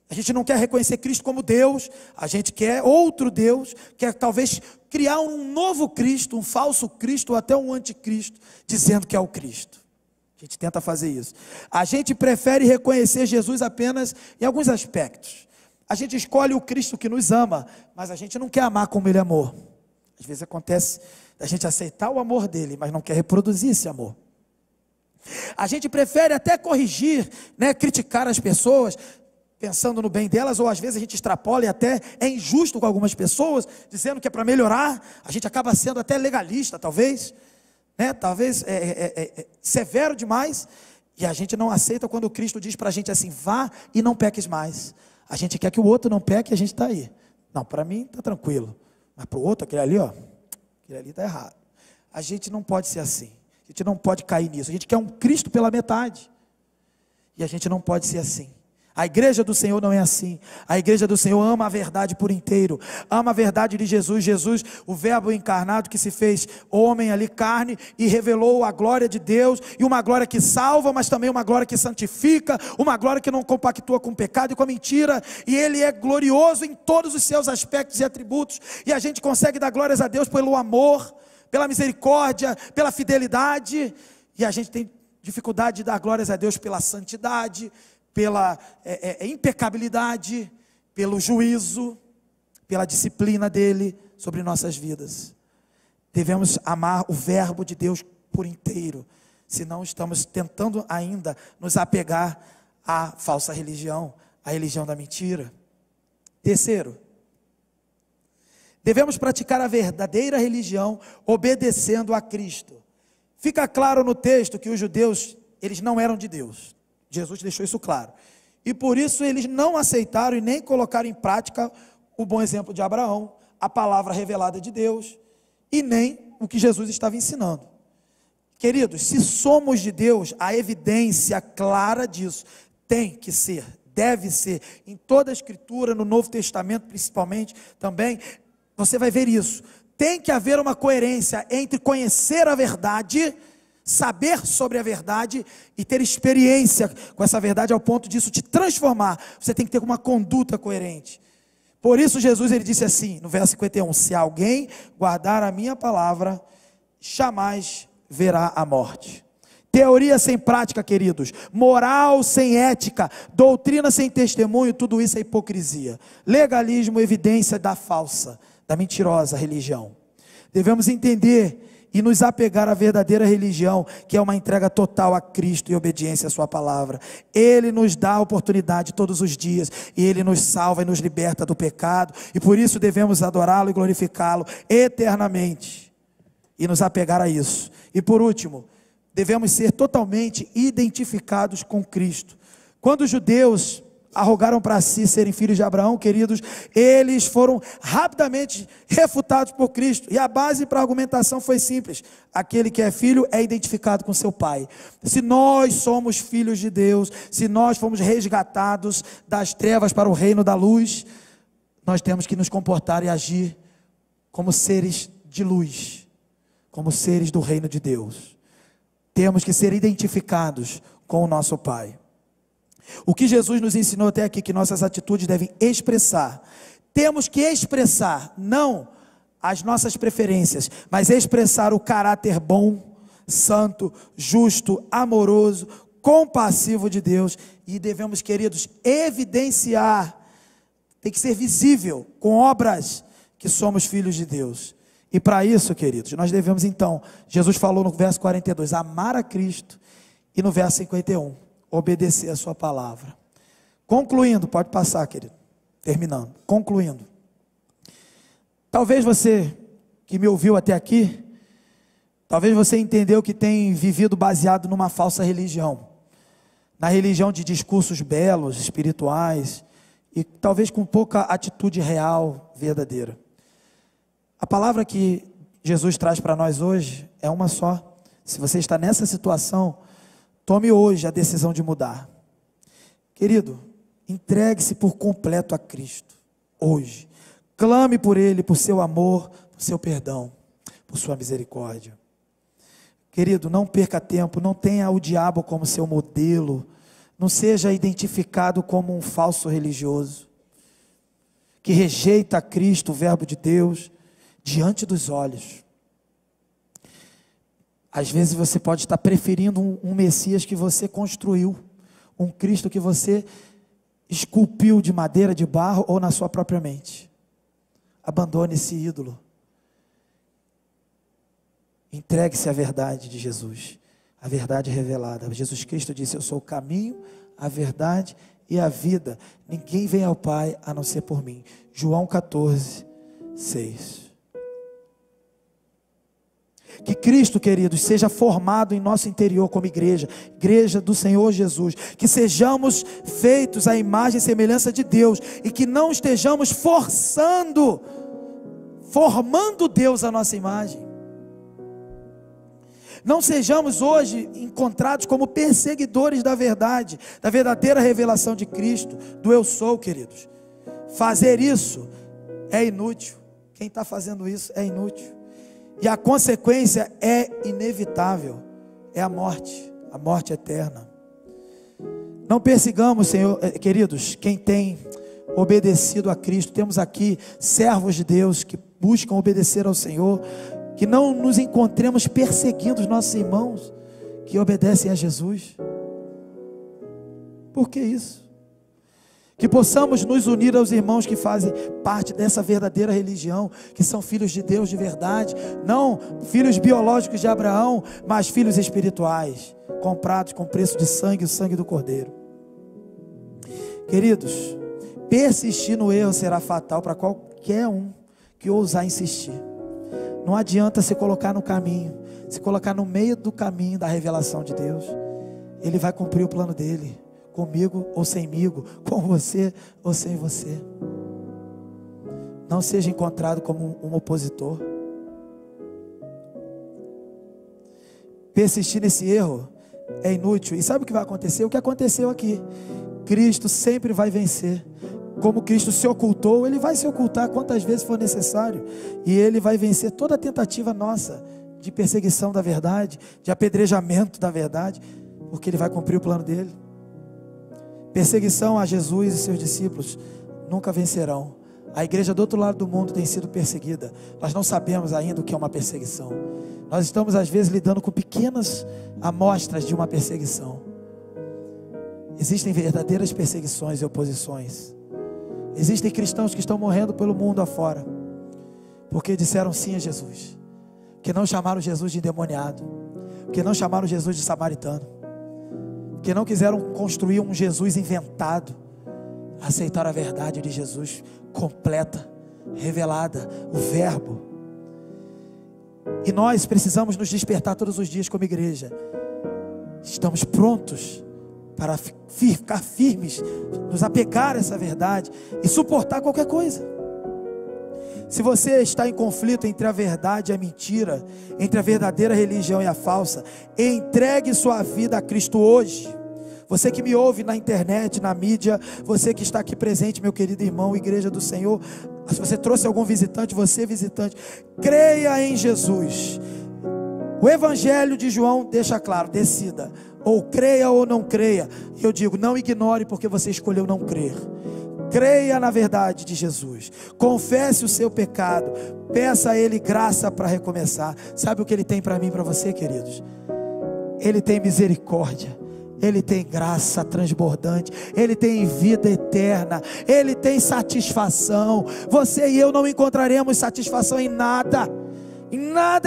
A gente não quer reconhecer Cristo como Deus. A gente quer outro Deus. Quer talvez criar um novo Cristo, um falso Cristo, ou até um anticristo, dizendo que é o Cristo. A gente tenta fazer isso. A gente prefere reconhecer Jesus apenas em alguns aspectos. A gente escolhe o Cristo que nos ama, mas a gente não quer amar como Ele amou. Às vezes acontece a gente aceitar o amor dele, mas não quer reproduzir esse amor. A gente prefere até corrigir, criticar as pessoas, pensando no bem delas, ou às vezes a gente extrapola e até é injusto com algumas pessoas, dizendo que é para melhorar. A gente acaba sendo até legalista, talvez, talvez severo demais, e a gente não aceita quando Cristo diz para a gente assim: vá e não peques mais. A gente quer que o outro não peque e a gente está aí. Não, para mim está tranquilo, mas para o outro, aquele ali, aquele ali está errado. A gente não pode ser assim. A gente não pode cair nisso. A gente quer um Cristo pela metade. E a gente não pode ser assim. A igreja do Senhor não é assim. A igreja do Senhor ama a verdade por inteiro, ama a verdade de Jesus. Jesus, o verbo encarnado que se fez homem ali, carne, e revelou a glória de Deus, e uma glória que salva, mas também uma glória que santifica, uma glória que não compactua com o pecado e com a mentira, e Ele é glorioso em todos os seus aspectos e atributos, e a gente consegue dar glórias a Deus pelo amor, pela misericórdia, pela fidelidade, e a gente tem dificuldade de dar glórias a Deus pela santidade, pela impecabilidade, pelo juízo, pela disciplina dele sobre nossas vidas. Devemos amar o verbo de Deus por inteiro, senão estamos tentando ainda nos apegar à falsa religião, à religião da mentira. Terceiro, devemos praticar a verdadeira religião obedecendo a Cristo. Fica claro no texto que os judeus, eles não eram de Deus. Jesus deixou isso claro, e por isso eles não aceitaram e nem colocaram em prática o bom exemplo de Abraão, a palavra revelada de Deus, e nem o que Jesus estava ensinando. Queridos, se somos de Deus, a evidência clara disso tem que ser, deve ser, em toda a Escritura, no Novo Testamento principalmente, também, você vai ver isso. Tem que haver uma coerência entre conhecer a verdade, saber sobre a verdade e ter experiência com essa verdade ao ponto disso te transformar. Você tem que ter uma conduta coerente. Por isso Jesus, ele disse assim, no verso 51, se alguém guardar a minha palavra, jamais verá a morte. Teoria sem prática, queridos, moral sem ética, doutrina sem testemunho, tudo isso é hipocrisia. Legalismo, evidência da falsa, da mentirosa religião. Devemos entender e nos apegar à verdadeira religião, que é uma entrega total a Cristo e obediência à sua palavra. Ele nos dá a oportunidade todos os dias, e Ele nos salva e nos liberta do pecado, e por isso devemos adorá-lo e glorificá-lo eternamente, e nos apegar a isso. E por último, devemos ser totalmente identificados com Cristo. Quando os judeus arrogaram para si serem filhos de Abraão, queridos, eles foram rapidamente refutados por Cristo, e a base para a argumentação foi simples: aquele que é filho é identificado com seu pai. Se nós somos filhos de Deus, se nós fomos resgatados das trevas para o reino da luz, nós temos que nos comportar e agir como seres de luz, como seres do reino de Deus. Temos que ser identificados com o nosso Pai. O que Jesus nos ensinou até aqui, que nossas atitudes devem expressar. Temos que expressar, não as nossas preferências, mas expressar o caráter bom, santo, justo, amoroso, compassivo de Deus. E devemos, queridos, evidenciar, tem que ser visível, com obras, que somos filhos de Deus. E para isso, queridos, nós devemos então, Jesus falou no verso 42, amar a Cristo, e no verso 51, obedecer a sua palavra. Concluindo, pode passar, querido, terminando, concluindo. Talvez você que me ouviu até aqui, talvez você entendeu que tem vivido baseado numa falsa religião, na religião de discursos belos, espirituais, e talvez com pouca atitude real, verdadeira. A palavra que Jesus traz para nós hoje é uma só. Se você está nessa situação, tome hoje a decisão de mudar. Querido, entregue-se por completo a Cristo, hoje. Clame por Ele, por seu amor, por seu perdão, por sua misericórdia. Querido, não perca tempo, não tenha o diabo como seu modelo, não seja identificado como um falso religioso, que rejeita a Cristo, o verbo de Deus, diante dos olhos. Às vezes você pode estar preferindo um Messias que você construiu, um Cristo que você esculpiu de madeira, de barro ou na sua própria mente. Abandone esse ídolo. Entregue-se à verdade de Jesus, a verdade revelada. Jesus Cristo disse: eu sou o caminho, a verdade e a vida. Ninguém vem ao Pai a não ser por mim. João 14, 6. Que Cristo, queridos, seja formado em nosso interior como igreja, igreja do Senhor Jesus, que sejamos feitos à imagem e semelhança de Deus, e que não estejamos formando Deus à nossa imagem. Não sejamos hoje encontrados como perseguidores da verdade, da verdadeira revelação de Cristo, do eu sou, queridos. Fazer isso é inútil. Quem está fazendo isso é inútil. E a consequência é inevitável. É a morte eterna. Não persigamos, Senhor, queridos, quem tem obedecido a Cristo. Temos aqui servos de Deus que buscam obedecer ao Senhor. Que não nos encontremos perseguindo os nossos irmãos que obedecem a Jesus. Por que isso? Que possamos nos unir aos irmãos que fazem parte dessa verdadeira religião, que são filhos de Deus de verdade, não filhos biológicos de Abraão, mas filhos espirituais, comprados com preço de sangue, o sangue do Cordeiro. Queridos, persistir no erro será fatal para qualquer um que ousar insistir. Não adianta se colocar no caminho, se colocar no meio do caminho da revelação de Deus. Ele vai cumprir o plano dele, comigo ou semigo, com você ou sem você. Não seja encontrado como um opositor. Persistir nesse erro é inútil. E sabe o que vai acontecer? O que aconteceu aqui. Cristo sempre vai vencer. Como Cristo se ocultou, Ele vai se ocultar quantas vezes for necessário. E Ele vai vencer toda a tentativa nossa de perseguição da verdade, de apedrejamento da verdade, porque Ele vai cumprir o plano dEle. Perseguição a Jesus e seus discípulos nunca vencerão. A igreja do outro lado do mundo tem sido perseguida. Nós não sabemos ainda o que é uma perseguição. Nós estamos às vezes lidando com pequenas amostras de uma perseguição. Existem verdadeiras perseguições e oposições. Existem cristãos que estão morrendo pelo mundo afora, porque disseram sim a Jesus, que não chamaram Jesus de endemoniado, que não chamaram Jesus de samaritano, que não quiseram construir um Jesus inventado. Aceitaram a verdade de Jesus completa, revelada, o verbo. E nós precisamos nos despertar todos os dias como igreja. Estamos prontos para ficar firmes, nos apegar a essa verdade e suportar qualquer coisa. Se você está em conflito entre a verdade e a mentira, entre a verdadeira religião e a falsa, entregue sua vida a Cristo hoje. Você que me ouve na internet, na mídia, você que está aqui presente, meu querido irmão, igreja do Senhor, se você trouxe algum visitante, você visitante, creia em Jesus. O Evangelho de João deixa claro, decida, ou creia ou não creia. E eu digo, não ignore porque você escolheu não crer. Creia na verdade de Jesus, confesse o seu pecado, peça a Ele graça para recomeçar. Sabe o que Ele tem para mim e para você, queridos? Ele tem misericórdia, Ele tem graça transbordante, Ele tem vida eterna, Ele tem satisfação. Você e eu não encontraremos satisfação em nada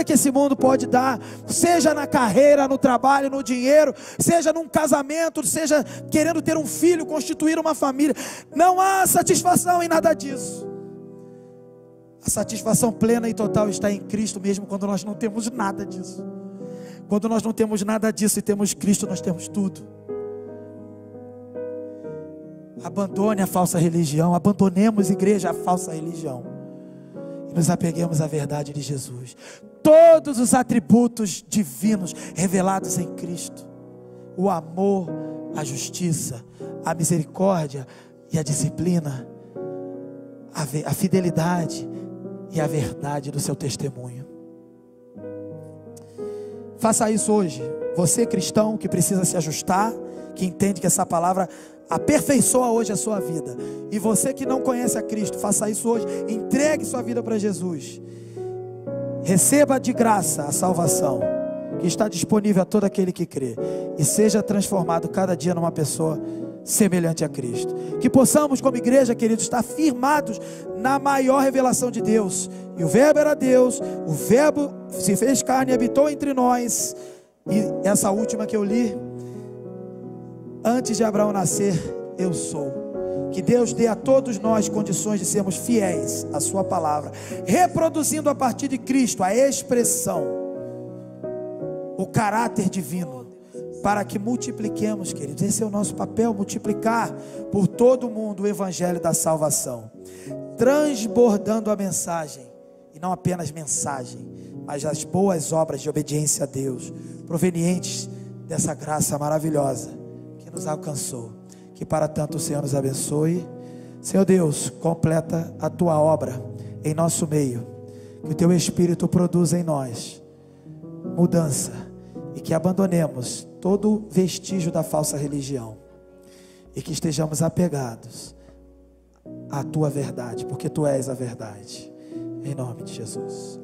que esse mundo pode dar, seja na carreira, no trabalho, no dinheiro, seja num casamento, seja querendo ter um filho, constituir uma família. Não há satisfação em nada disso. A satisfação plena e total está em Cristo, mesmo quando nós não temos nada disso. Quando nós não temos nada disso e temos Cristo, nós temos tudo. Abandone a falsa religião, abandonemos, igreja, a falsa religião. Nos apeguemos à verdade de Jesus. Todos os atributos divinos revelados em Cristo: o amor, a justiça, a misericórdia e a disciplina, a fidelidade e a verdade do seu testemunho. Faça isso hoje. Você cristão que precisa se ajustar, que entende que essa palavra aperfeiçoa hoje a sua vida. E você que não conhece a Cristo, faça isso hoje. Entregue sua vida para Jesus. Receba de graça a salvação que está disponível a todo aquele que crê. E seja transformado cada dia numa pessoa semelhante a Cristo. Que possamos como igreja, queridos, estar firmados na maior revelação de Deus. E o verbo era Deus, o verbo se fez carne e habitou entre nós. E essa última que eu li: antes de Abraão nascer, eu sou. Que Deus dê a todos nós condições de sermos fiéis à sua palavra, reproduzindo a partir de Cristo a expressão, o caráter divino, para que multipliquemos, queridos. Esse é o nosso papel, multiplicar por todo o mundo o evangelho da salvação, transbordando a mensagem, e não apenas mensagem, mas as boas obras de obediência a Deus, provenientes dessa graça maravilhosa que nos alcançou. Que para tanto o Senhor nos abençoe. Senhor Deus, completa a tua obra em nosso meio, que o teu Espírito produza em nós mudança, e que abandonemos todo vestígio da falsa religião, e que estejamos apegados à tua verdade, porque tu és a verdade, em nome de Jesus.